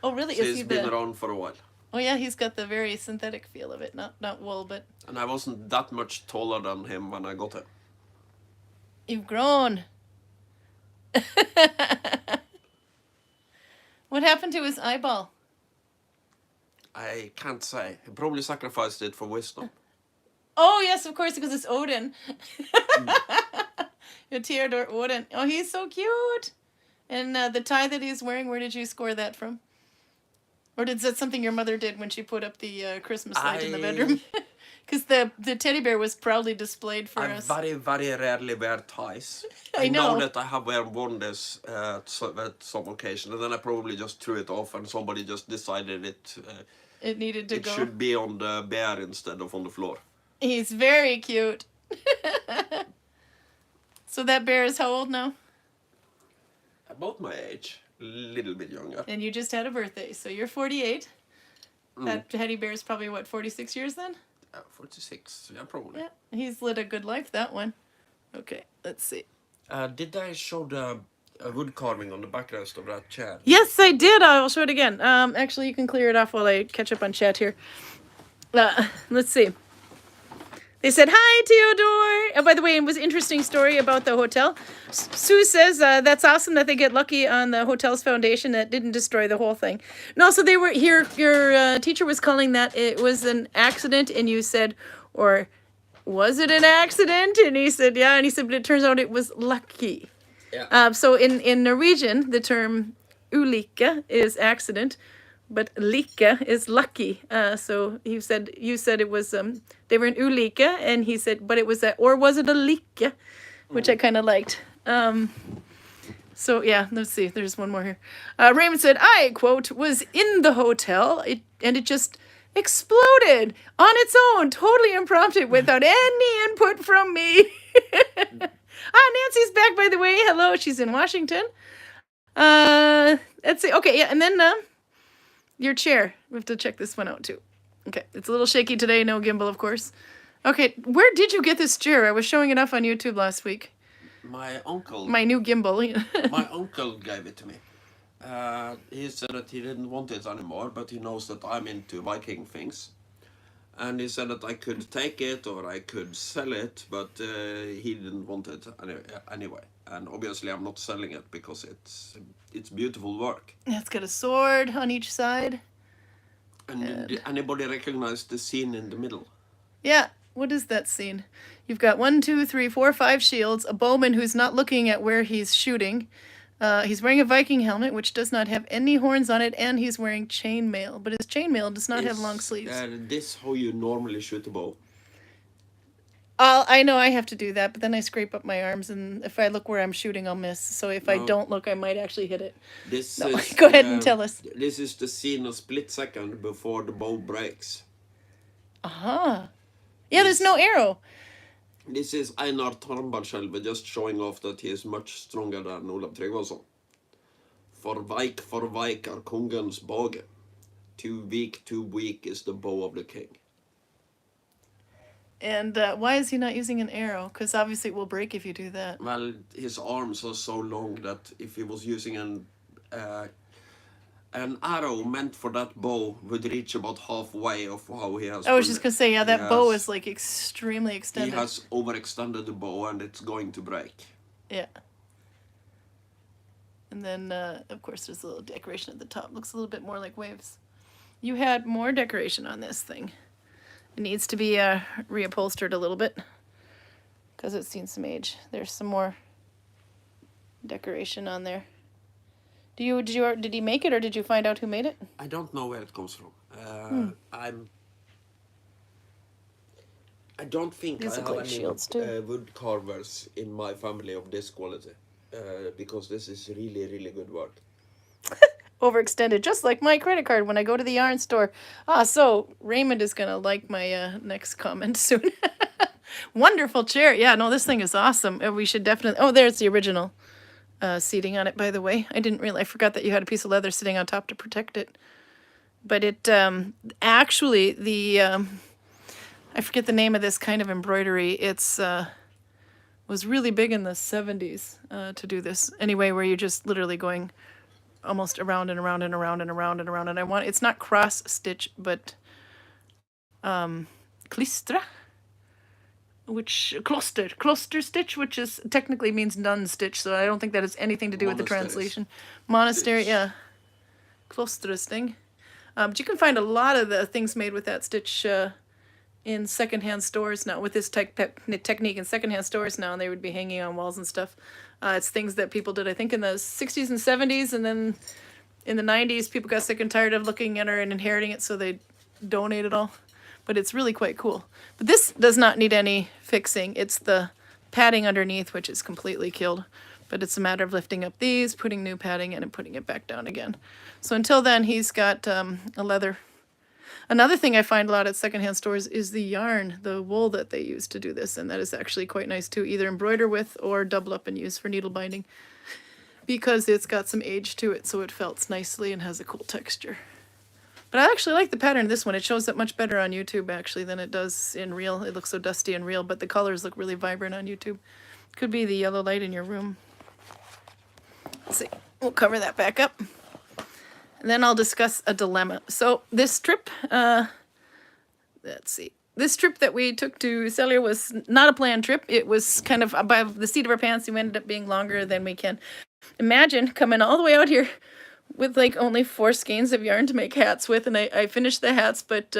[SPEAKER 1] Oh, really?
[SPEAKER 2] So
[SPEAKER 1] Is
[SPEAKER 2] he's
[SPEAKER 1] he
[SPEAKER 2] been around for a while.
[SPEAKER 1] Oh, yeah, he's got the very synthetic feel of it. Not wool, but...
[SPEAKER 2] And I wasn't that much taller than him when I got him.
[SPEAKER 1] You've grown. What happened to his eyeball?
[SPEAKER 2] I can't say. He probably sacrificed it for wisdom.
[SPEAKER 1] Oh, yes, of course, because it's Odin. Theodore Odin. Oh, he's so cute. And the tie that he's wearing, where did you score that from? Or is that something your mother did when she put up the Christmas light in the bedroom? Because the teddy bear was proudly displayed for us.
[SPEAKER 2] I very rarely wear ties.
[SPEAKER 1] I know
[SPEAKER 2] that I have worn this at some occasion, and then I probably just threw it off, and somebody just decided
[SPEAKER 1] it needed to go.
[SPEAKER 2] It should be on the bear instead of on the floor.
[SPEAKER 1] He's very cute. So that bear is how old now?
[SPEAKER 2] About my age. A little bit younger.
[SPEAKER 1] And you just had a birthday, so you're 48. That teddy bear is probably, what, 46 years then?
[SPEAKER 2] 46, yeah, probably.
[SPEAKER 1] Yeah, he's lit a good life, that one. Okay, let's see.
[SPEAKER 2] Did I show the wood carving on the backrest of that chair?
[SPEAKER 1] Yes, I did. I'll show it again. Actually, you can clear it off while I catch up on chat here. Let's see. They said, hi, Theodore. And by the way, it was an interesting story about the hotel. Sue says that's awesome that they get lucky on the hotel's foundation that didn't destroy the whole thing. No, so they were here. Your teacher was calling that it was an accident, and you said, or was it an accident? And he said, yeah. And he said, but it turns out it was lucky.
[SPEAKER 2] Yeah.
[SPEAKER 1] So in Norwegian, the term ulykke is accident, but lykke is lucky. So you said it was they were in ulykke, and he said, but it was or was it a lykke, which I kind of liked. So yeah, let's see. There's one more here. Raymond said, I quote was in the hotel, and it just exploded on its own, totally impromptu, without any input from me. Nancy's back, by the way. Hello, she's in Washington. Let's see. Okay, yeah, and then your chair. We have to check this one out too. Okay, it's a little shaky today. No gimbal, of course. Okay, where did you get this chair? I was showing it off on YouTube last week.
[SPEAKER 2] My uncle.
[SPEAKER 1] My new gimbal.
[SPEAKER 2] My uncle gave it to me. He said that he didn't want it anymore, but he knows that I'm into Viking things. And he said that I could take it or I could sell it, but he didn't want it anyway. And obviously I'm not selling it because it's beautiful work.
[SPEAKER 1] It's got a sword on each side.
[SPEAKER 2] And did anybody recognize the scene in the middle?
[SPEAKER 1] Yeah, what is that scene? You've got 1, 2, 3, 4, 5 shields, a bowman who's not looking at where he's shooting. He's wearing a Viking helmet, which does not have any horns on it, and he's wearing chainmail. But his chainmail does not have long sleeves.
[SPEAKER 2] This how you normally shoot a bow?
[SPEAKER 1] I know I have to do that, but then I scrape up my arms, and if I look where I'm shooting, I'll miss. So if I don't look, I might actually hit it.
[SPEAKER 2] This
[SPEAKER 1] no,
[SPEAKER 2] is,
[SPEAKER 1] go ahead and tell us.
[SPEAKER 2] This is the scene a split second before the bow breaks.
[SPEAKER 1] Uh-huh. Yeah, there's no arrow.
[SPEAKER 2] This is Einar Tornbarskjelv just showing off that he is much stronger than Olav Tryggvason. For Vik er kongens båge. Too weak is the bow of the king.
[SPEAKER 1] And why is he not using an arrow? Because obviously it will break if you do that.
[SPEAKER 2] Well, his arms are so long that if he was using an arrow meant for that bow would reach about halfway of how he has.
[SPEAKER 1] I was just going to say, yeah, that bow is like extremely extended.
[SPEAKER 2] He has overextended the bow and it's going to break.
[SPEAKER 1] Yeah. And then, of course, there's a little decoration at the top. Looks a little bit more like waves. You had more decoration on this thing. It needs to be reupholstered a little bit because it's seen some age. There's some more decoration on there. Did he make it, or did you find out who made it?
[SPEAKER 2] I don't know where it comes from. I don't think
[SPEAKER 1] These
[SPEAKER 2] I
[SPEAKER 1] look
[SPEAKER 2] have
[SPEAKER 1] like
[SPEAKER 2] any
[SPEAKER 1] shields, too.
[SPEAKER 2] wood carvers in my family of this quality because this is really, really good work.
[SPEAKER 1] Overextended, just like my credit card when I go to the yarn store. So Raymond is going to like my next comment soon. Wonderful chair. Yeah, no, this thing is awesome. We should definitely... Oh, there's the original seating on it, by the way. I didn't realize... I forgot that you had a piece of leather sitting on top to protect it. But it actually, the... I forget the name of this kind of embroidery. It's... was really big in the 70s to do this. Anyway, where you're just literally going... almost around and around and around and around and around. And it's not cross stitch, but klistra, which cluster stitch, which is technically means nun stitch. So I don't think that has anything to do with the translation. Monastery, yeah. Klosterstitch. But you can find a lot of the things made with that stitch in secondhand stores now, with this technique in secondhand stores now, and they would be hanging on walls and stuff. It's things that people did, I think, in the 60s and 70s, and then in the 90s, people got sick and tired of looking at her and inheriting it, so they donate it all. But it's really quite cool. But this does not need any fixing. It's the padding underneath, which is completely killed. But it's a matter of lifting up these, putting new padding in, and putting it back down again. So until then, he's got a leather. Another thing I find a lot at secondhand stores is the yarn, the wool that they use to do this, and that is actually quite nice too, either embroider with or double up and use for needle binding, because it's got some age to it, so it felts nicely and has a cool texture. But I actually like the pattern of this one. It shows up much better on YouTube actually than it does in real. It looks so dusty in real, but the colors look really vibrant on YouTube. Could be the yellow light in your room. Let's see, we'll cover that back up. And then I'll discuss a dilemma. So this strip, let's see, this trip that we took to Selje was not a planned trip. It was kind of above the seat of our pants. We ended up being longer than we can imagine, coming all the way out here with like only 4 skeins of yarn to make hats with, and I finished the hats, but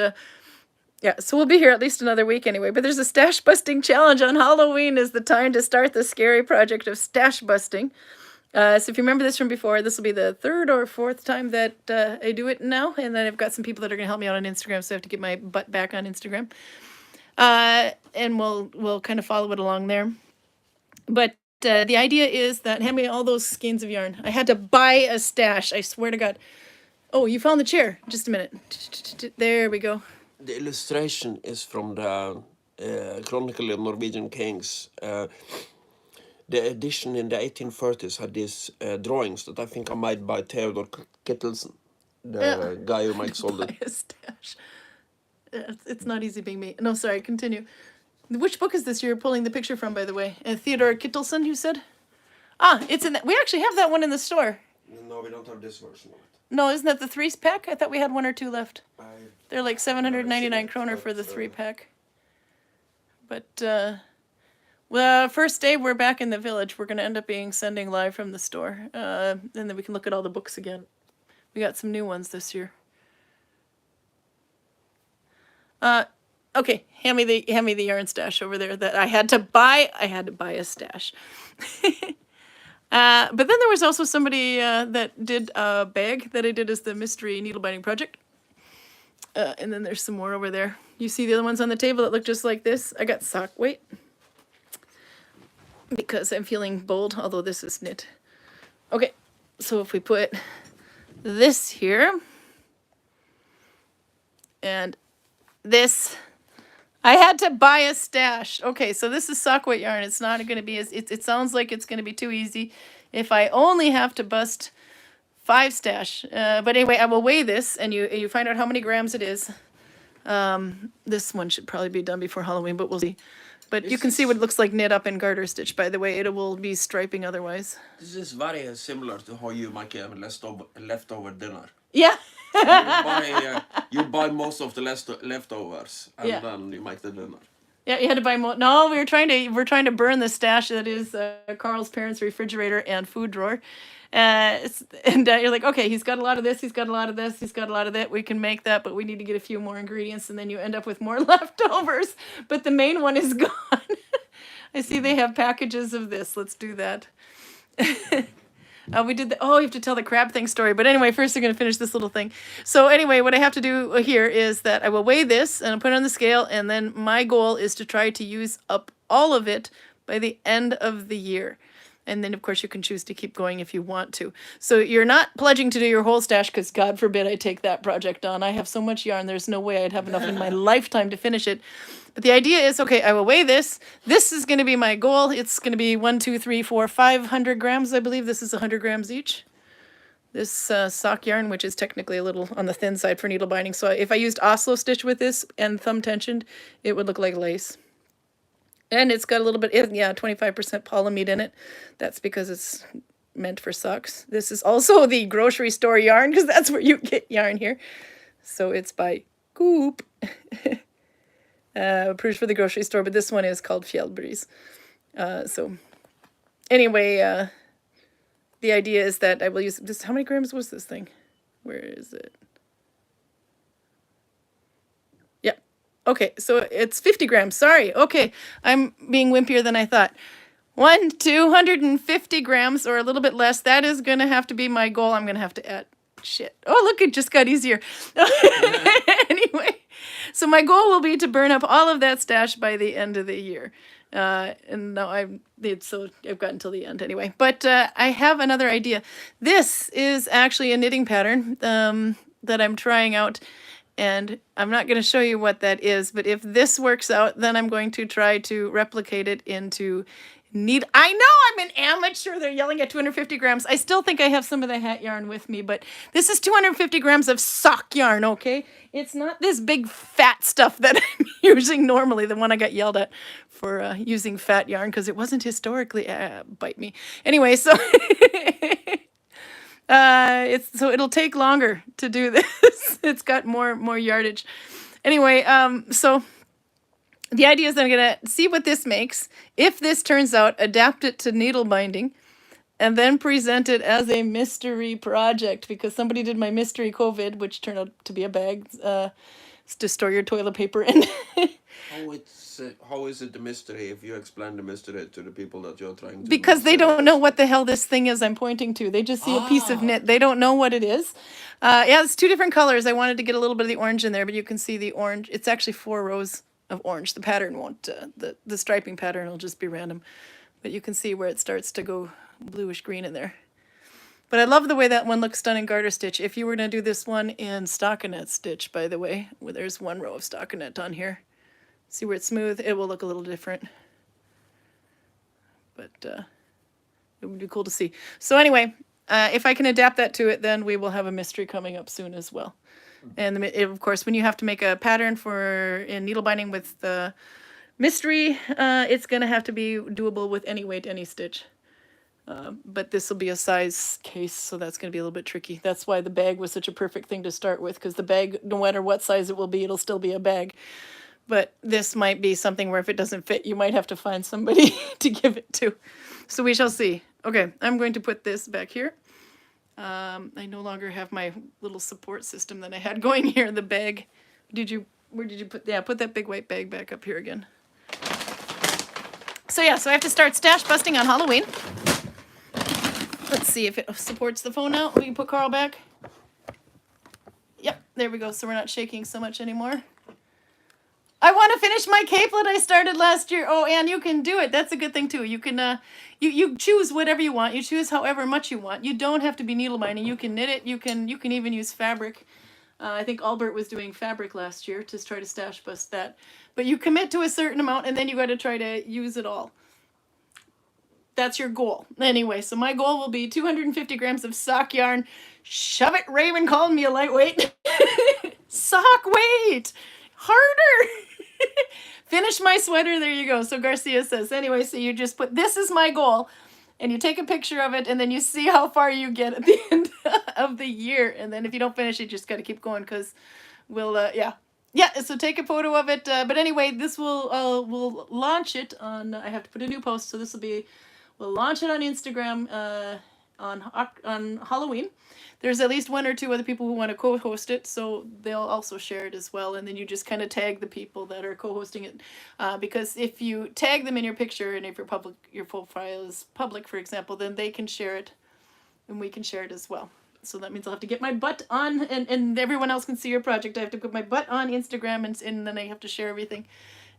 [SPEAKER 1] yeah, so we'll be here at least another week anyway. But there's a stash busting challenge on Halloween is the time to start the scary project of stash busting. So if you remember this from before, this will be the 3rd or 4th time that I do it now. And then I've got some people that are going to help me out on Instagram, so I have to get my butt back on Instagram. And we'll kind of follow it along there. But the idea is that, hand me all those skeins of yarn. I had to buy a stash, I swear to God. Oh, you found the chair. Just a minute. There we go.
[SPEAKER 2] The illustration is from the Chronicle of Norwegian Kings. The edition in the 1830s had these drawings that I think are made by Theodor Kittelsen, the guy who makes all the...
[SPEAKER 1] Buy a stash. It's not easy being me. No, sorry, continue. Which book is this you're pulling the picture from, by the way? Theodor Kittelsen, you said? Ah, it's in that. We actually have that one in the store.
[SPEAKER 2] No, we don't have this version of it.
[SPEAKER 1] No, isn't that the 3-pack? I thought we had 1 or 2 left. They're like 799 kroner for the 3-pack. But, well, first day we're back in the village. We're going to end up sending live from the store. And then we can look at all the books again. We got some new ones this year. Okay, hand me the yarn stash over there that I had to buy. I had to buy a stash. But then there was also somebody that did a bag that I did as the mystery needle binding project. And then there's some more over there. You see the other ones on the table that look just like this? I got sock weight because I'm feeling bold, although this is knit. Okay, so if we put this here and this, I had to buy a stash. Okay, so this is sock weight yarn. It's not going to be as, it sounds like it's going to be too easy if I only have to bust 5 stash. But anyway, I will weigh this and you find out how many grams it is. This one should probably be done before Halloween, but we'll see. But you can see what it looks like knit up in garter stitch, by the way. It will be striping otherwise.
[SPEAKER 2] This is very similar to how you make a leftover dinner.
[SPEAKER 1] Yeah.
[SPEAKER 2] You buy most of the leftovers, and then you make the dinner.
[SPEAKER 1] Yeah, you had to buy more. No, we're trying to burn the stash that is Carl's parents' refrigerator and food drawer. You're like, okay, he's got a lot of this, he's got a lot of this, he's got a lot of that. We can make that, but we need to get a few more ingredients, and then you end up with more leftovers. But the main one is gone. I see they have packages of this. Let's do that. We did the, oh, you have to tell the crab thing story. But anyway, first I'm going to finish this little thing. So anyway, what I have to do here is that I will weigh this and I'll put it on the scale. And then my goal is to try to use up all of it by the end of the year. And then, of course, you can choose to keep going if you want to. So you're not pledging to do your whole stash because, God forbid, I take that project on. I have so much yarn, there's no way I'd have enough in my lifetime to finish it. But the idea is, okay, I will weigh this. This is going to be my goal. It's going to be 1, 2, 3, 4, 500 grams, I believe. This is 100 grams each. This sock yarn, which is technically a little on the thin side for needle binding. So if I used Oslo stitch with this and thumb tensioned, it would look like lace. And it's got a little bit, yeah, 25% polyamide in it. That's because it's meant for socks. This is also the grocery store yarn because that's where you get yarn here. So it's by Coop. Approved for the grocery store, but this one is called Fjellbris. So anyway, the idea is that I will use this. How many grams was this thing? Where is it? Okay, so it's 50 grams. Sorry. Okay, I'm being wimpier than I thought. 250 grams or a little bit less. That is going to have to be my goal. I'm going to have to add shit. Oh, look, it just got easier. Anyway, so my goal will be to burn up all of that stash by the end of the year. And now I've got until the end anyway. But I have another idea. This is actually a knitting pattern that I'm trying out. And I'm not going to show you what that is, but if this works out, then I'm going to try to replicate it into needle. I know I'm an amateur. They're yelling at 250 grams. I still think I have some of the hat yarn with me, but this is 250 grams of sock yarn, okay? It's not this big fat stuff that I'm using normally, the one I got yelled at for using fat yarn because it wasn't historically, bite me. Anyway, so... so it'll take longer to do this. It's got more yardage. Anyway, so the idea is that I'm going to see what this makes. If this turns out, adapt it to needle binding, and then present it as a mystery project, because somebody did my mystery COVID, which turned out to be a bag to store your toilet paper in.
[SPEAKER 2] How is it a mystery if you explain the mystery to the people that you're trying to
[SPEAKER 1] Because they
[SPEAKER 2] mystery
[SPEAKER 1] don't know
[SPEAKER 2] test?
[SPEAKER 1] what the hell this thing is I'm pointing to. They just see a piece of
[SPEAKER 2] Ah.
[SPEAKER 1] knit. They don't know what it is. Yeah, it's 2 different colors. I wanted to get a little bit of the orange in there, but you can see the orange. It's actually 4 rows of orange. The pattern won't, the striping pattern will just be random. But you can see where it starts to go bluish green in there. But I love the way that one looks done in garter stitch. If you were going to do this one in stockinette stitch, by the way, where there's 1 row of stockinette on here. See where it's smooth? It will look a little different. But it would be cool to see. So anyway, if I can adapt that to it, then we will have a mystery coming up soon as well. And of course, when you have to make a pattern for in needle binding with the mystery, it's going to have to be doable with any weight, any stitch. But this will be a size case, so that's going to be a little bit tricky. That's why the bag was such a perfect thing to start with, because the bag, no matter what size it will be, it'll still be a bag. But this might be something where if it doesn't fit, you might have to find somebody to give it to. So we shall see. Okay, I'm going to put this back here. I no longer have my little support system that I had going here. The bag. Where did you put, yeah, put that big white bag back up here again. So yeah, so I have to start stash busting on Halloween. Let's see if it supports the phone now. We can put Carl back. Yep, there we go. So we're not shaking so much anymore. I want to finish my capelet I started last year. Oh, and you can do it. That's a good thing too. You can you choose whatever you want. You choose however much you want. You don't have to be needle binding. You can knit it. You can even use fabric. I think Albert was doing fabric last year to try to stash bust that. But you commit to a certain amount and then you got to try to use it all. That's your goal. Anyway, so my goal will be 250 grams of sock yarn. Shove it, Raven called me a lightweight. Sock weight. Harder. Finish my sweater. There you go. So Garcia says, anyway, so you just put, this is my goal. And you take a picture of it and then you see how far you get at the end of the year. And then if you don't finish, you just got to keep going because we'll, yeah. Yeah, so take a photo of it. But anyway, this we'll launch it on, I have to put a new post. So this will be, we'll launch it on Instagram on Halloween. There's at least 1 or 2 other people who want to co-host it, so they'll also share it as well. And then you just kind of tag the people that are co-hosting it, because if you tag them in your picture and if your profile is public, for example, then they can share it, and we can share it as well. So that means I'll have to get my butt on, and everyone else can see your project. I have to put my butt on Instagram, and then I have to share everything.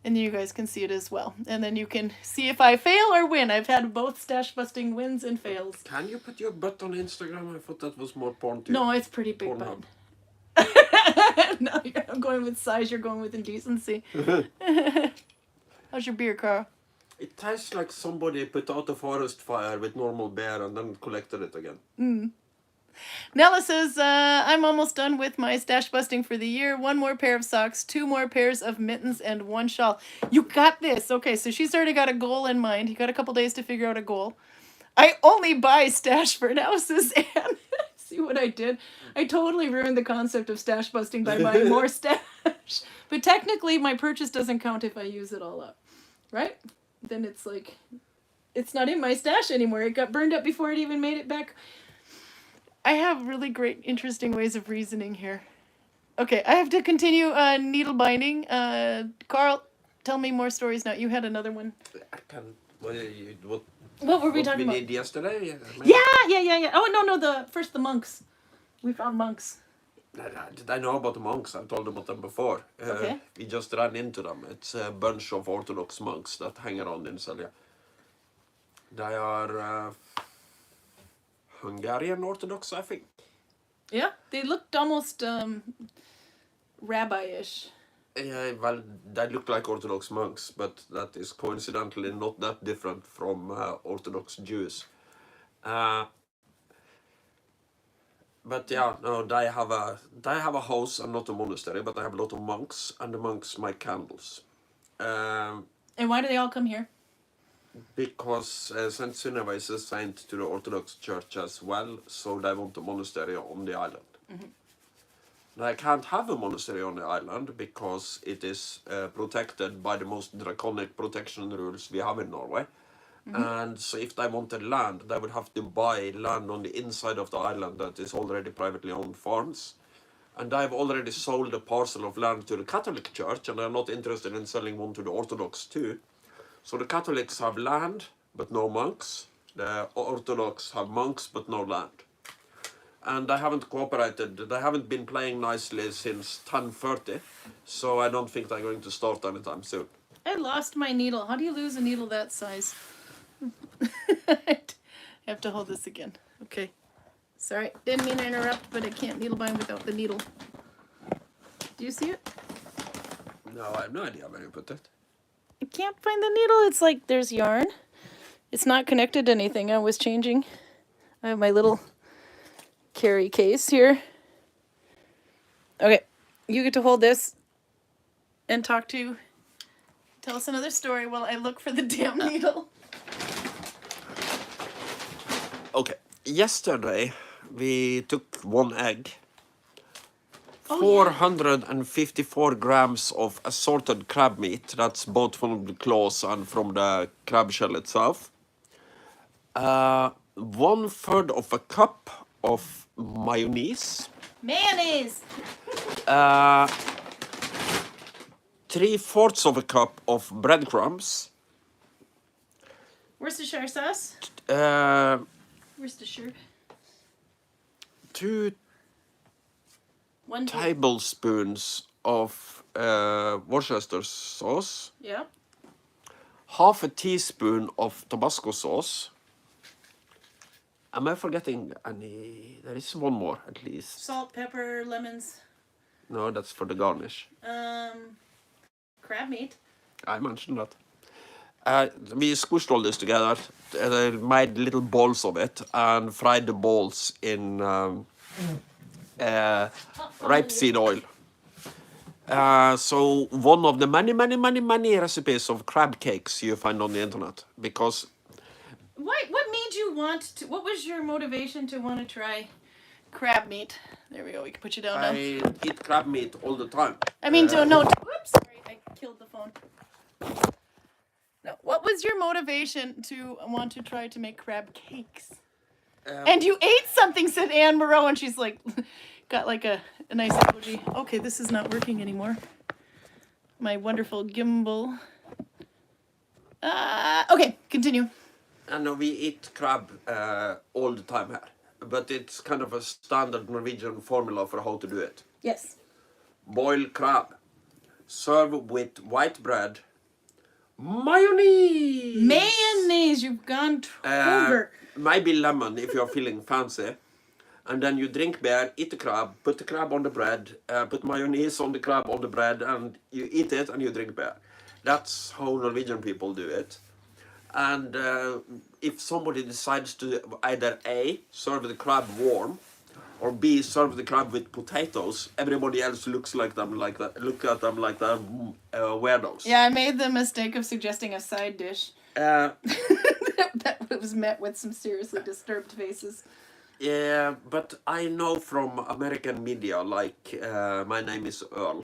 [SPEAKER 1] And you guys can see it as well. And then you can see if I fail or win. I've had both stash busting wins and fails.
[SPEAKER 2] Can you put your butt on Instagram? I thought that was more porn too.
[SPEAKER 1] No, it's pretty big butt. No, I'm going with size, you're going with indecency. How's your beer, Carl?
[SPEAKER 2] It tastes like somebody put out a forest fire with normal beer and then collected it again.
[SPEAKER 1] Nella says, I'm almost done with my stash busting for the year. 1 more pair of socks, 2 more pairs of mittens, and 1 shawl. You got this. Okay, so she's already got a goal in mind. You got a couple days to figure out a goal. I only buy stash for now, says Anne. See what I did? I totally ruined the concept of stash busting by buying more stash. But technically, my purchase doesn't count if I use it all up. Right? Then it's like, it's not in my stash anymore. It got burned up before it even made it back. I have really great, interesting ways of reasoning here. Okay, I have to continue needle binding. Carl, tell me more stories now. You had another one.
[SPEAKER 2] I can. What
[SPEAKER 1] were we talking about?
[SPEAKER 2] We did yesterday?
[SPEAKER 1] Yeah. Oh, no, the monks. We found monks.
[SPEAKER 2] Did I know about the monks? I've told about them before.
[SPEAKER 1] Okay.
[SPEAKER 2] We just ran into them. It's a bunch of Orthodox monks that hang around in Selje. They are Hungarian Orthodox, I think.
[SPEAKER 1] Yeah, they looked almost rabbi-ish.
[SPEAKER 2] Yeah, well, they look like Orthodox monks, but that is coincidentally not that different from Orthodox Jews. But yeah, no, they have a house and not a monastery, but they have a lot of monks, and the monks make candles.
[SPEAKER 1] And why do they all come here?
[SPEAKER 2] Because Saint Sunniva is a saint to the Orthodox Church as well, so they want a monastery on the island. I can't have a monastery on the island because it is protected by the most draconic protection rules we have in Norway. And so if they wanted land, they would have to buy land on the inside of the island that is already privately owned farms. And I've already sold a parcel of land to the Catholic Church, and they're not interested in selling one to the Orthodox too. So the Catholics have land, but no monks. The Orthodox have monks, but no land. And they haven't cooperated. They haven't been playing nicely since 1030, so I don't think they're going to start anytime soon.
[SPEAKER 1] I lost my needle. How do you lose a needle that size? I have to hold this again. Okay. Sorry, didn't mean to interrupt, but I can't needle bind without the needle. Do you see it?
[SPEAKER 2] No, I have no idea where you put it.
[SPEAKER 1] I can't find the needle. It's like there's yarn. It's not connected to anything. I was changing. I have my little carry case here. Okay, you get to hold this and tell us another story while I look for the damn needle.
[SPEAKER 2] Okay, yesterday we took one egg,
[SPEAKER 1] Oh,
[SPEAKER 2] 454 grams of assorted crab meat. That's both from the claws and from the crab shell itself. 1/3 of a cup of mayonnaise.
[SPEAKER 1] Mayonnaise!
[SPEAKER 2] 3/4 of a cup of breadcrumbs.
[SPEAKER 1] Worcestershire sauce. Worcestershire.
[SPEAKER 2] 2
[SPEAKER 1] 1
[SPEAKER 2] tablespoons of Worcester sauce.
[SPEAKER 1] Yeah.
[SPEAKER 2] 1/2 teaspoon of Tabasco sauce. Am I forgetting any? There is one more at least.
[SPEAKER 1] Salt, pepper, lemons.
[SPEAKER 2] No, that's for the garnish.
[SPEAKER 1] Crab meat.
[SPEAKER 2] I mentioned that. We squished all this together, made little balls of it, and fried the balls in rapeseed oil. So one of the many recipes of crab cakes you find on the internet, because
[SPEAKER 1] What made you want to? What was your motivation to want to try crab meat? There we go. We can put you down now.
[SPEAKER 2] I eat crab meat all the time.
[SPEAKER 1] I mean, no. Whoops! Sorry, I killed the phone. No. What was your motivation to want to try to make crab cakes? And you ate something, said Anne Moreau, and she's like, got like a nice emoji. Okay, this is not working anymore. My wonderful gimbal. Okay, continue.
[SPEAKER 2] And we eat crab all the time here, but it's kind of a standard Norwegian formula for how to do it.
[SPEAKER 1] Yes.
[SPEAKER 2] Boil crab, serve with white bread, mayonnaise.
[SPEAKER 1] Mayonnaise, you've gone over.
[SPEAKER 2] Maybe lemon if you're feeling fancy. And then you drink beer, eat the crab, put the crab on the bread, put mayonnaise on the crab on the bread, and you eat it and you drink beer. That's how Norwegian people do it. And if somebody decides to either A, serve the crab warm, or B, serve the crab with potatoes, everybody else looks at them like they're weirdos.
[SPEAKER 1] Yeah, I made the mistake of suggesting a side dish. That was met with some seriously disturbed faces.
[SPEAKER 2] Yeah, but I know from American media, like My Name is Earl,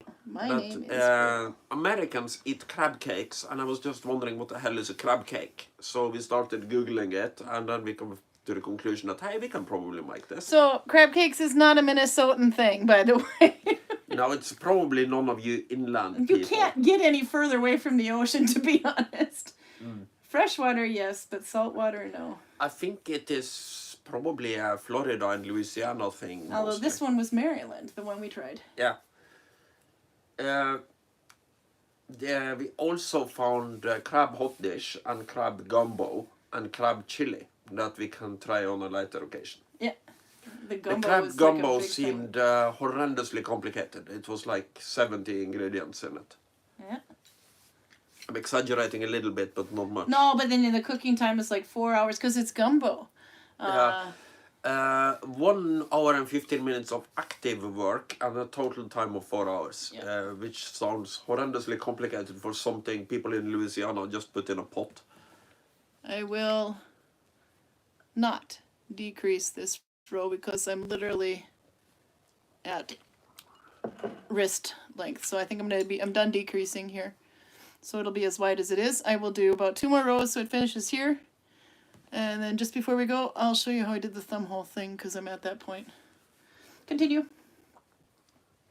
[SPEAKER 2] Americans eat crab cakes, and I was just wondering what the hell is a crab cake. So we started Googling it, and then we come to the conclusion that, hey, we can probably make this.
[SPEAKER 1] So crab cakes is not a Minnesotan thing, by the way.
[SPEAKER 2] No, it's probably none of you inland people.
[SPEAKER 1] You can't get any further away from the ocean, to be honest. Freshwater, yes, but saltwater, no.
[SPEAKER 2] I think it is probably a Florida and Louisiana thing.
[SPEAKER 1] Although
[SPEAKER 2] mostly.
[SPEAKER 1] this one was Maryland, the one we tried.
[SPEAKER 2] Yeah. We also found crab hot dish and crab gumbo and crab chili that we can try on a later occasion.
[SPEAKER 1] Yeah. The
[SPEAKER 2] Crab gumbo seemed horrendously complicated. It was like 70 ingredients in it.
[SPEAKER 1] Yeah.
[SPEAKER 2] I'm exaggerating a little bit, but not much.
[SPEAKER 1] No, but then the cooking time is like 4 hours because it's gumbo.
[SPEAKER 2] 1 hour and 15 minutes of active work and a total time of 4 hours, which sounds horrendously complicated for something people in Louisiana just put in a pot.
[SPEAKER 1] I will not decrease this row because I'm literally at wrist length. So I think I'm done decreasing here. So it'll be as wide as it is. I will do about 2 more rows so it finishes here. And then just before we go, I'll show you how I did the thumb hole thing because I'm at that point. Continue.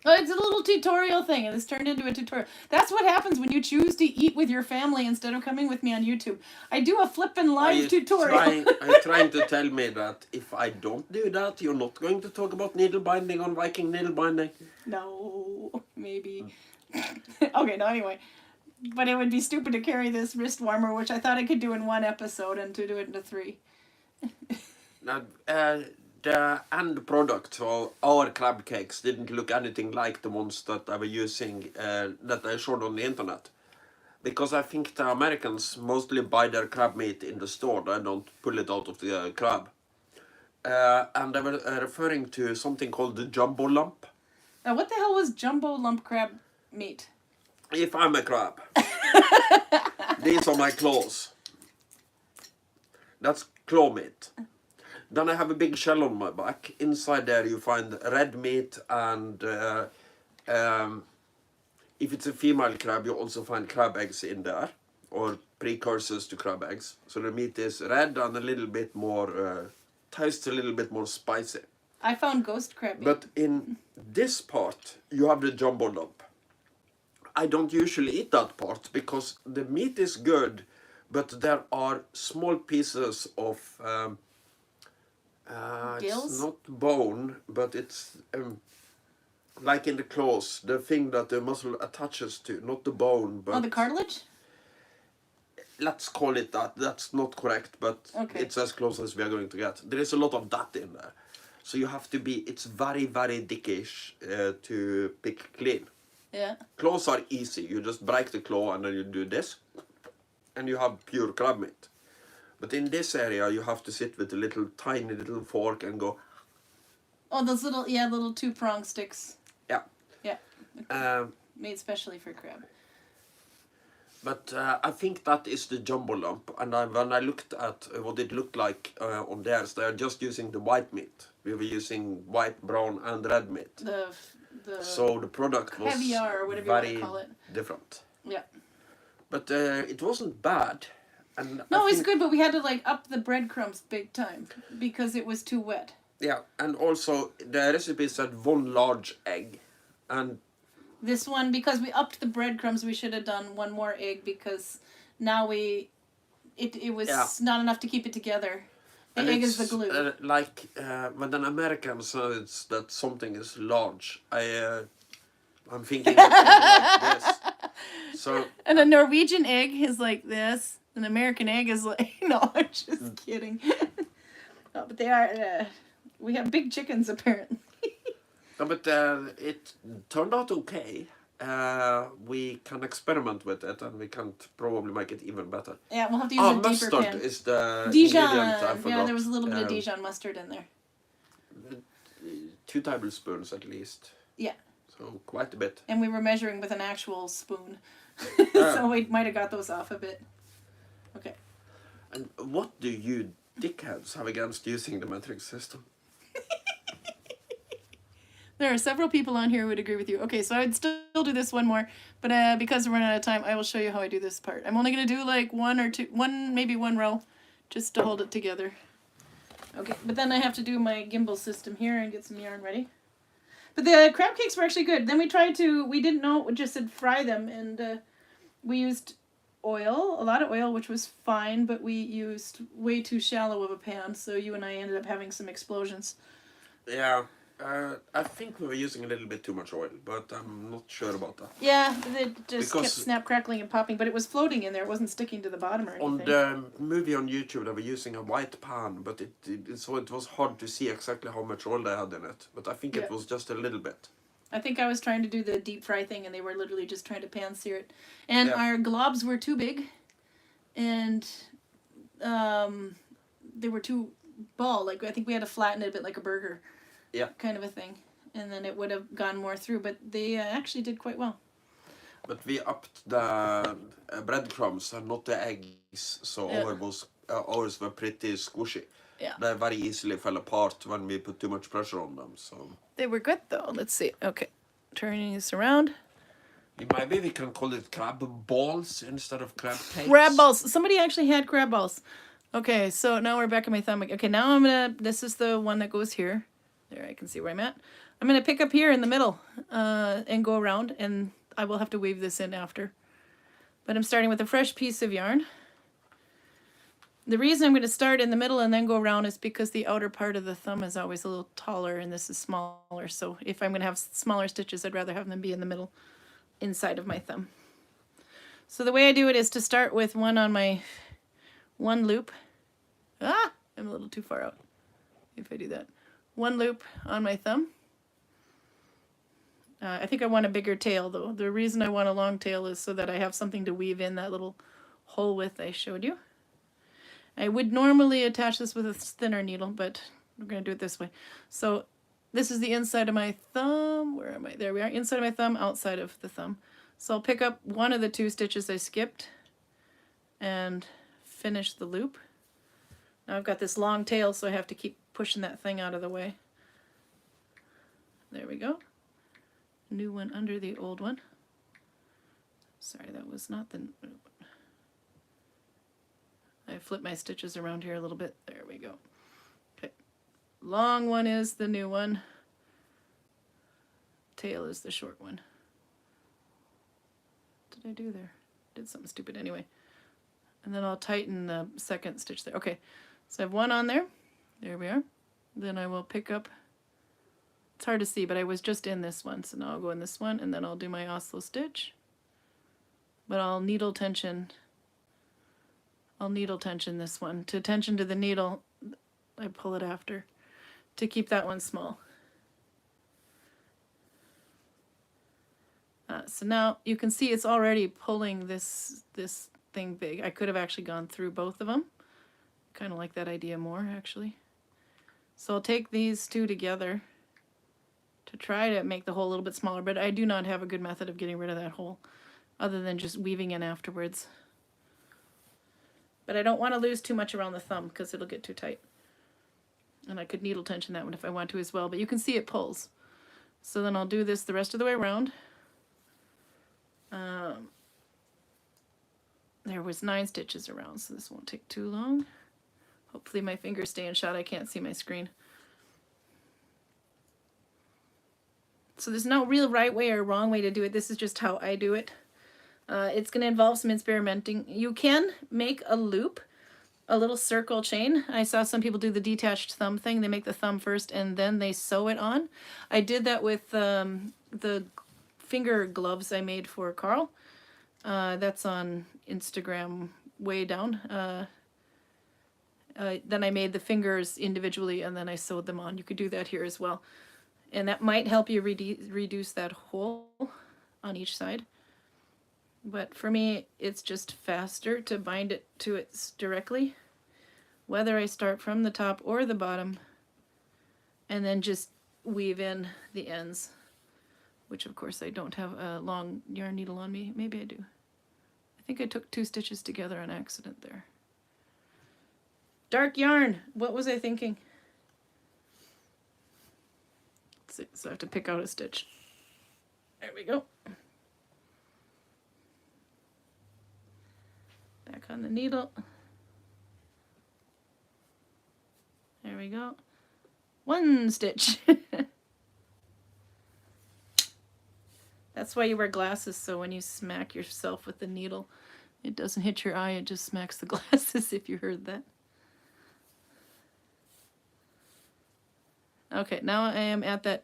[SPEAKER 1] Oh, it's a little tutorial thing, and this turned into a tutorial. That's what happens when you choose to eat with your family instead of coming with me on YouTube. I do a flippin' live tutorial.
[SPEAKER 2] Are you trying to tell me that if I don't do that, you're not going to talk about needle binding on Viking needle binding?
[SPEAKER 1] No, maybe. Okay, no, anyway. But it would be stupid to carry this wrist warmer, which I thought I could do in 1 episode, and to do it into 3.
[SPEAKER 2] Now, the end product of our crab cakes didn't look anything like the ones that I was using, that I showed on the internet. Because I think the Americans mostly buy their crab meat in the store, they don't pull it out of the crab. And they were referring to something called the jumbo lump.
[SPEAKER 1] Now, what the hell was jumbo lump crab meat?
[SPEAKER 2] If I'm a crab, these are my claws. That's claw meat. Then I have a big shell on my back. Inside there you find red meat and if it's a female crab, you also find crab eggs in there, or precursors to crab eggs. So the meat is red and a little bit more, tastes a little bit more spicy.
[SPEAKER 1] I found ghost crab meat.
[SPEAKER 2] But in this part, you have the jumbo lump. I don't usually eat that part because the meat is good, but there are small pieces of
[SPEAKER 1] Gills?
[SPEAKER 2] it's not bone, but it's like in the claws, the thing that the muscle attaches to, not the bone, but...
[SPEAKER 1] Oh, the cartilage?
[SPEAKER 2] Let's call it that. That's not correct, but
[SPEAKER 1] okay.
[SPEAKER 2] It's as close as we are going to get. There is a lot of that in there. So you have to be... It's very, very dickish to pick clean.
[SPEAKER 1] Yeah.
[SPEAKER 2] Claws are easy. You just break the claw and then you do this. And you have pure crab meat. But in this area, you have to sit with a little, tiny little fork and go...
[SPEAKER 1] Oh, those little, little 2-prong sticks.
[SPEAKER 2] Yeah.
[SPEAKER 1] Yeah.
[SPEAKER 2] Okay.
[SPEAKER 1] Made specially for crab.
[SPEAKER 2] But I think that is the jumbo lump. And when I looked at what it looked like on theirs, they are just using the white meat. We were using white, brown, and red meat. So the product was
[SPEAKER 1] caviar, or whatever
[SPEAKER 2] very
[SPEAKER 1] you want to call it.
[SPEAKER 2] different.
[SPEAKER 1] Yeah.
[SPEAKER 2] But it wasn't bad. And
[SPEAKER 1] no, it's good, but we had to like up the breadcrumbs big time because it was too wet.
[SPEAKER 2] Yeah, and also the recipe said 1 large egg, and
[SPEAKER 1] this one, because we upped the breadcrumbs, we should have done 1 more egg because now it was not enough to keep it together. The egg is the glue.
[SPEAKER 2] Like when an American says that something is large, I'm thinking like this. So
[SPEAKER 1] and a Norwegian egg is like this. An American egg is like no, I'm just kidding. No, but they are. We have big chickens apparently.
[SPEAKER 2] No, but it turned out okay. We can experiment with it, and we can probably make it even better.
[SPEAKER 1] Yeah, we'll have to use a deeper
[SPEAKER 2] mustard
[SPEAKER 1] pan.
[SPEAKER 2] is the
[SPEAKER 1] Dijon.
[SPEAKER 2] ingredient I forgot.
[SPEAKER 1] Yeah, there was a little bit of Dijon mustard in there.
[SPEAKER 2] 2 tablespoons at least.
[SPEAKER 1] Yeah.
[SPEAKER 2] So quite a bit.
[SPEAKER 1] And we were measuring with an actual spoon, so we might have got those off a bit. Okay.
[SPEAKER 2] And what do you dickheads have against using the metric system?
[SPEAKER 1] There are several people on here who would agree with you. Okay, so I'd still do this 1 more, but because we're running out of time, I will show you how I do this part. I'm only going to do like 1 or 2, maybe 1 row, just to hold it together. Okay, but then I have to do my gimbal system here and get some yarn ready. But the crab cakes were actually good. Then we didn't know, we just said fry them, and we used oil, a lot of oil, which was fine, but we used way too shallow of a pan, so you and I ended up having some explosions.
[SPEAKER 2] Yeah. I think we were using a little bit too much oil, but I'm not sure about that.
[SPEAKER 1] Yeah, it just kept snap, crackling, and popping, but it was floating in there. It wasn't sticking to the bottom or anything.
[SPEAKER 2] On the movie on YouTube, they were using a white pan, but so it was hard to see exactly how much oil they had in it. But I think it was just a little bit.
[SPEAKER 1] I think I was trying to do the deep fry thing, and they were literally just trying to pan sear it. And our globs were too big, and they were too ball. Like I think we had to flatten it a bit like a burger.
[SPEAKER 2] Yeah.
[SPEAKER 1] Kind of a thing. And then it would have gone more through, but they actually did quite well.
[SPEAKER 2] But we upped the breadcrumbs and not the eggs, so ours were pretty squishy.
[SPEAKER 1] Yeah.
[SPEAKER 2] They very easily fell apart when we put too much pressure on them. So
[SPEAKER 1] they were good though. Let's see. Okay. turning this around.
[SPEAKER 2] Maybe we can call it crab balls instead of crab cakes.
[SPEAKER 1] Crab balls. Somebody actually had crab balls. Okay, so now we're back at my thumb. Okay, now I'm gonna, this is the one that goes here. There, I can see where I'm at. I'm gonna pick up here in the middle and go around, and I will have to weave this in after. But I'm starting with a fresh piece of yarn. The reason I'm going to start in the middle and then go around is because the outer part of the thumb is always a little taller and this is smaller. So if I'm going to have smaller stitches, I'd rather have them be in the middle inside of my thumb. So the way I do it is to start with one on my one loop. Ah, I'm a little too far out if I do that. One loop on my thumb. I think I want a bigger tail though. The reason I want a long tail is so that I have something to weave in that little hole with I showed you. I would normally attach this with a thinner needle, but we're going to do it this way. So this is the inside of my thumb. Where am I? There we are. Inside of my thumb, outside of the thumb. So I'll pick up one of the two stitches I skipped and finish the loop. Now I've got this long tail, so I have to keep pushing that thing out of the way. There we go. New one under the old one. Sorry, that was not the... I flip my stitches around here a little bit. There we go. Okay. Long one is the new one. Tail is the short one. What did I do there? Did something stupid anyway. And then I'll tighten the second stitch there. Okay. So I have one on there. There we are. Then I will pick up. It's hard to see, but I was just in this one. So now I'll go in this one and then I'll do my Oslo stitch. But I'll needle tension this one. To tension to the needle, I pull it after to keep that one small. So now you can see it's already pulling this thing big. I could have actually gone through both of them. Kind of like that idea more, actually. So I'll take these two together to try to make the hole a little bit smaller, but I do not have a good method of getting rid of that hole other than just weaving in afterwards. But I don't want to lose too much around the thumb because it'll get too tight. And I could needle tension that one if I want to as well, but you can see it pulls. So then I'll do this the rest of the way around. There was 9 stitches around, so this won't take too long. Hopefully my fingers stay in shot. I can't see my screen. So there's no real right way or wrong way to do it. This is just how I do it. It's going to involve some experimenting. You can make a loop, a little circle chain. I saw some people do the detached thumb thing. They make the thumb first and then they sew it on. I did that with the finger gloves I made for Carl. That's on Instagram way down. Then I made the fingers individually and then I sewed them on. You could do that here as well. And that might help you reduce that hole on each side. But for me, it's just faster to bind it to it directly, whether I start from the top or the bottom, and then just weave in the ends, which of course I don't have a long yarn needle on me. Maybe I do. I think I took 2 stitches together on accident there. Dark yarn. What was I thinking? Let's see. So I have to pick out a stitch. There we go. Back on the needle. There we go. 1 stitch. That's why you wear glasses, so when you smack yourself with the needle, it doesn't hit your eye, it just smacks the glasses, if you heard that. Okay, now I am at that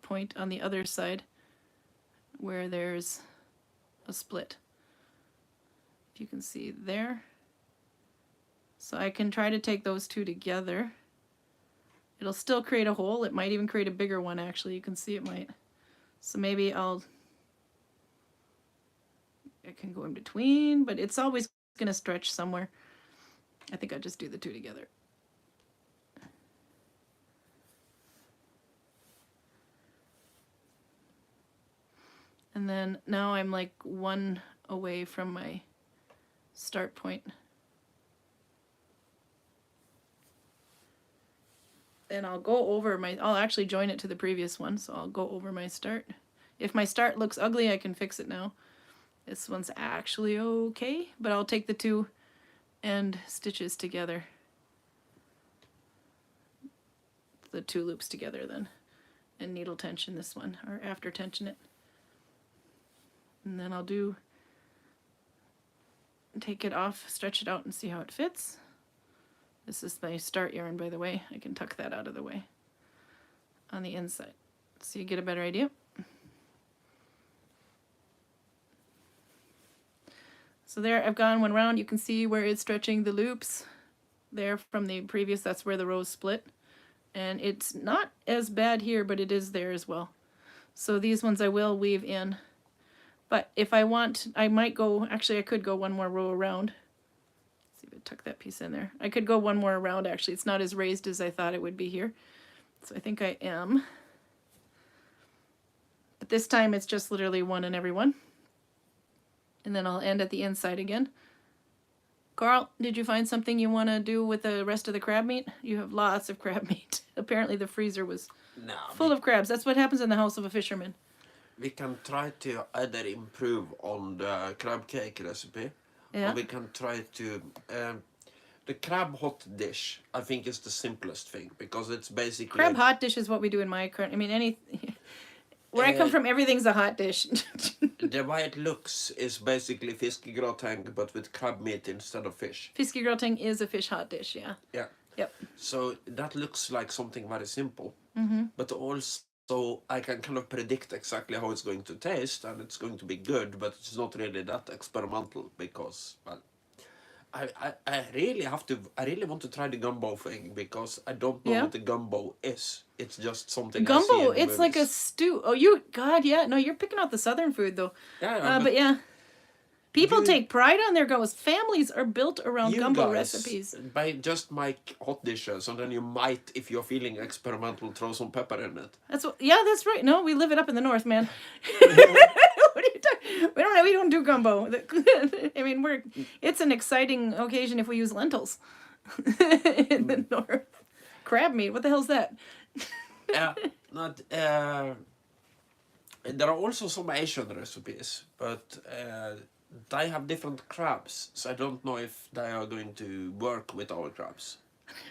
[SPEAKER 1] point on the other side where there's a split. If you can see there. So I can try to take those two together. It'll still create a hole. It might even create a bigger one, actually. You can see it might. So maybe I can go in between, but it's always going to stretch somewhere. I think I'll just do the two together. And then now I'm like 1 away from my start point. And I'll go over I'll actually join it to the previous one, so I'll go over my start. If my start looks ugly, I can fix it now. This one's actually okay, but I'll take the 2 end stitches together. The 2 loops together then. And needle tension this one, or after tension it. And then I'll take it off, stretch it out, and see how it fits. This is my start yarn, by the way. I can tuck that out of the way on the inside so you get a better idea. So there, I've gone 1 round. You can see where it's stretching the loops there from the previous. That's where the rows split. And it's not as bad here, but it is there as well. So these ones I will weave in. But if I want, I might go, actually I could go 1 more row around. Let's see if I tuck that piece in there. I could go 1 more around actually. It's not as raised as I thought it would be here. So I think I am. But this time it's just literally 1 in every one. And then I'll end at the inside again. Carl, did you find something you want to do with the rest of the crab meat? You have lots of crab meat. Apparently the freezer was full of crabs. That's what happens in the house of a fisherman.
[SPEAKER 2] We can try to either improve on the crab cake recipe, or we can try to... the crab hot dish, I think, is the simplest thing, because it's basically...
[SPEAKER 1] Crab hot dish is what we do in my current... I mean, where I come from, everything's a hot dish.
[SPEAKER 2] The way it looks is basically fiskegratäng, but with crab meat instead of fish.
[SPEAKER 1] Fiskegratäng is a fish hot dish, yeah.
[SPEAKER 2] Yeah.
[SPEAKER 1] Yep.
[SPEAKER 2] So that looks like something very simple. But also I can kind of predict exactly how it's going to taste, and it's going to be good, but it's not really that experimental because, well, I really want to try the gumbo thing, because I don't know what the gumbo is. It's just something
[SPEAKER 1] gumbo,
[SPEAKER 2] I see in the
[SPEAKER 1] it's
[SPEAKER 2] movies.
[SPEAKER 1] like a stew. Oh, God, yeah. No, you're picking out the southern food, though.
[SPEAKER 2] Yeah,
[SPEAKER 1] but yeah. People take pride on their gumbos. Families are built around gumbo recipes.
[SPEAKER 2] Just make hot dishes, and then you might, if you're feeling experimental, throw some pepper in it.
[SPEAKER 1] That's right. No, we live it up in the north, man. What are you talking? We don't do gumbo. I mean, it's an exciting occasion if we use lentils in the north. Crab meat. What the hell's that?
[SPEAKER 2] There are also some Asian recipes, but they have different crabs, so I don't know if they are going to work with our crabs.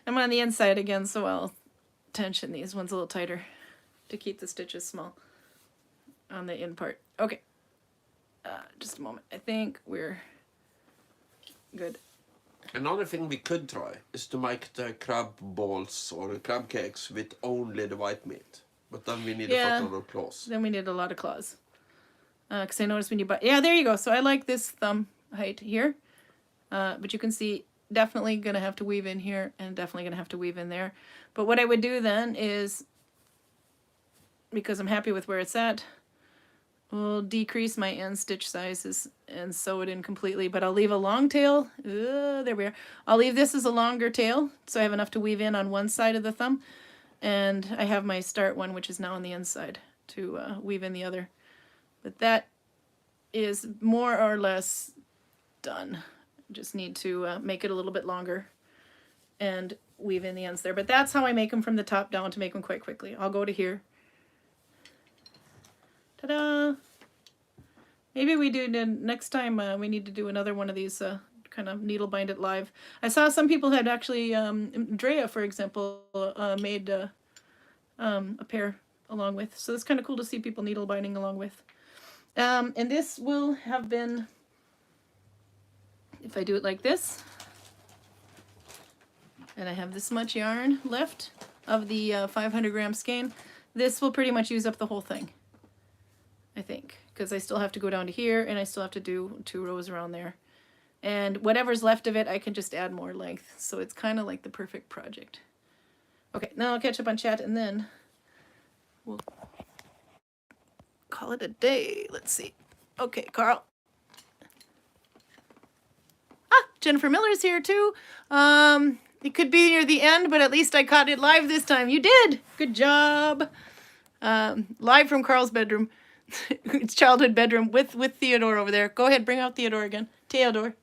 [SPEAKER 1] I'm on the inside again, so I'll tension these ones a little tighter to keep the stitches small on the in part. Okay. Just a moment. I think we're good.
[SPEAKER 2] Another thing we could try is to make the crab balls or the crab cakes with only the white meat. But then we need a lot of claws.
[SPEAKER 1] Then we need a lot of claws. Because I noticed when you buy... Yeah, there you go. So I like this thumb height here. But you can see definitely going to have to weave in here and definitely going to have to weave in there. But what I would do then is, because I'm happy with where it's at, we'll decrease my end stitch sizes and sew it in completely. But I'll leave a long tail. There we are. I'll leave this as a longer tail, so I have enough to weave in on one side of the thumb. And I have my start one, which is now on the inside, to weave in the other. But that is more or less done. Just need to make it a little bit longer and weave in the ends there. But that's how I make them from the top down to make them quite quickly. I'll go to here. Ta-da! Maybe we do next time. We need to do another one of these kind of needle bind it live. I saw some people had actually, Drea, for example, made a pair along with. So it's kind of cool to see people needle binding along with. And this will have been, if I do it like this, and I have this much yarn left of the 500 gram skein, this will pretty much use up the whole thing, I think, because I still have to go down to here and I still have to do 2 rows around there. And whatever's left of it, I can just add more length. So it's kind of like the perfect project. Okay, now I'll catch up on chat and then we'll call it a day. Let's see. Okay, Carl. Jennifer Miller's here too. It could be near the end, but at least I caught it live this time. You did! Good job. Live from Carl's bedroom. It's childhood bedroom with Theodore over there. Go ahead, bring out Theodore again. Theodore.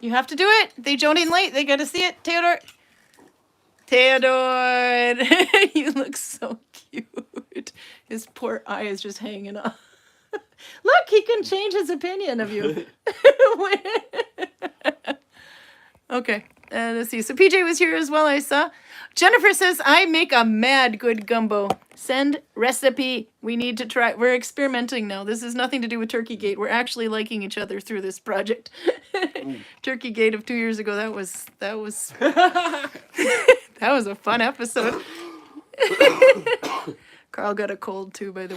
[SPEAKER 1] You have to do it. They joined in late. They got to see it. Theodore. Theodore. You look so cute. His poor eye is just hanging off. Look, he can change his opinion of you. Okay, let's see. So PJ was here as well, I saw. Jennifer says, I make a mad good gumbo. Send recipe. We need to try. We're experimenting now. This has nothing to do with Turkey Gate. We're actually liking each other through this project. Turkey Gate of 2 years ago, that was that was a fun episode. Carl got a cold too, by the way.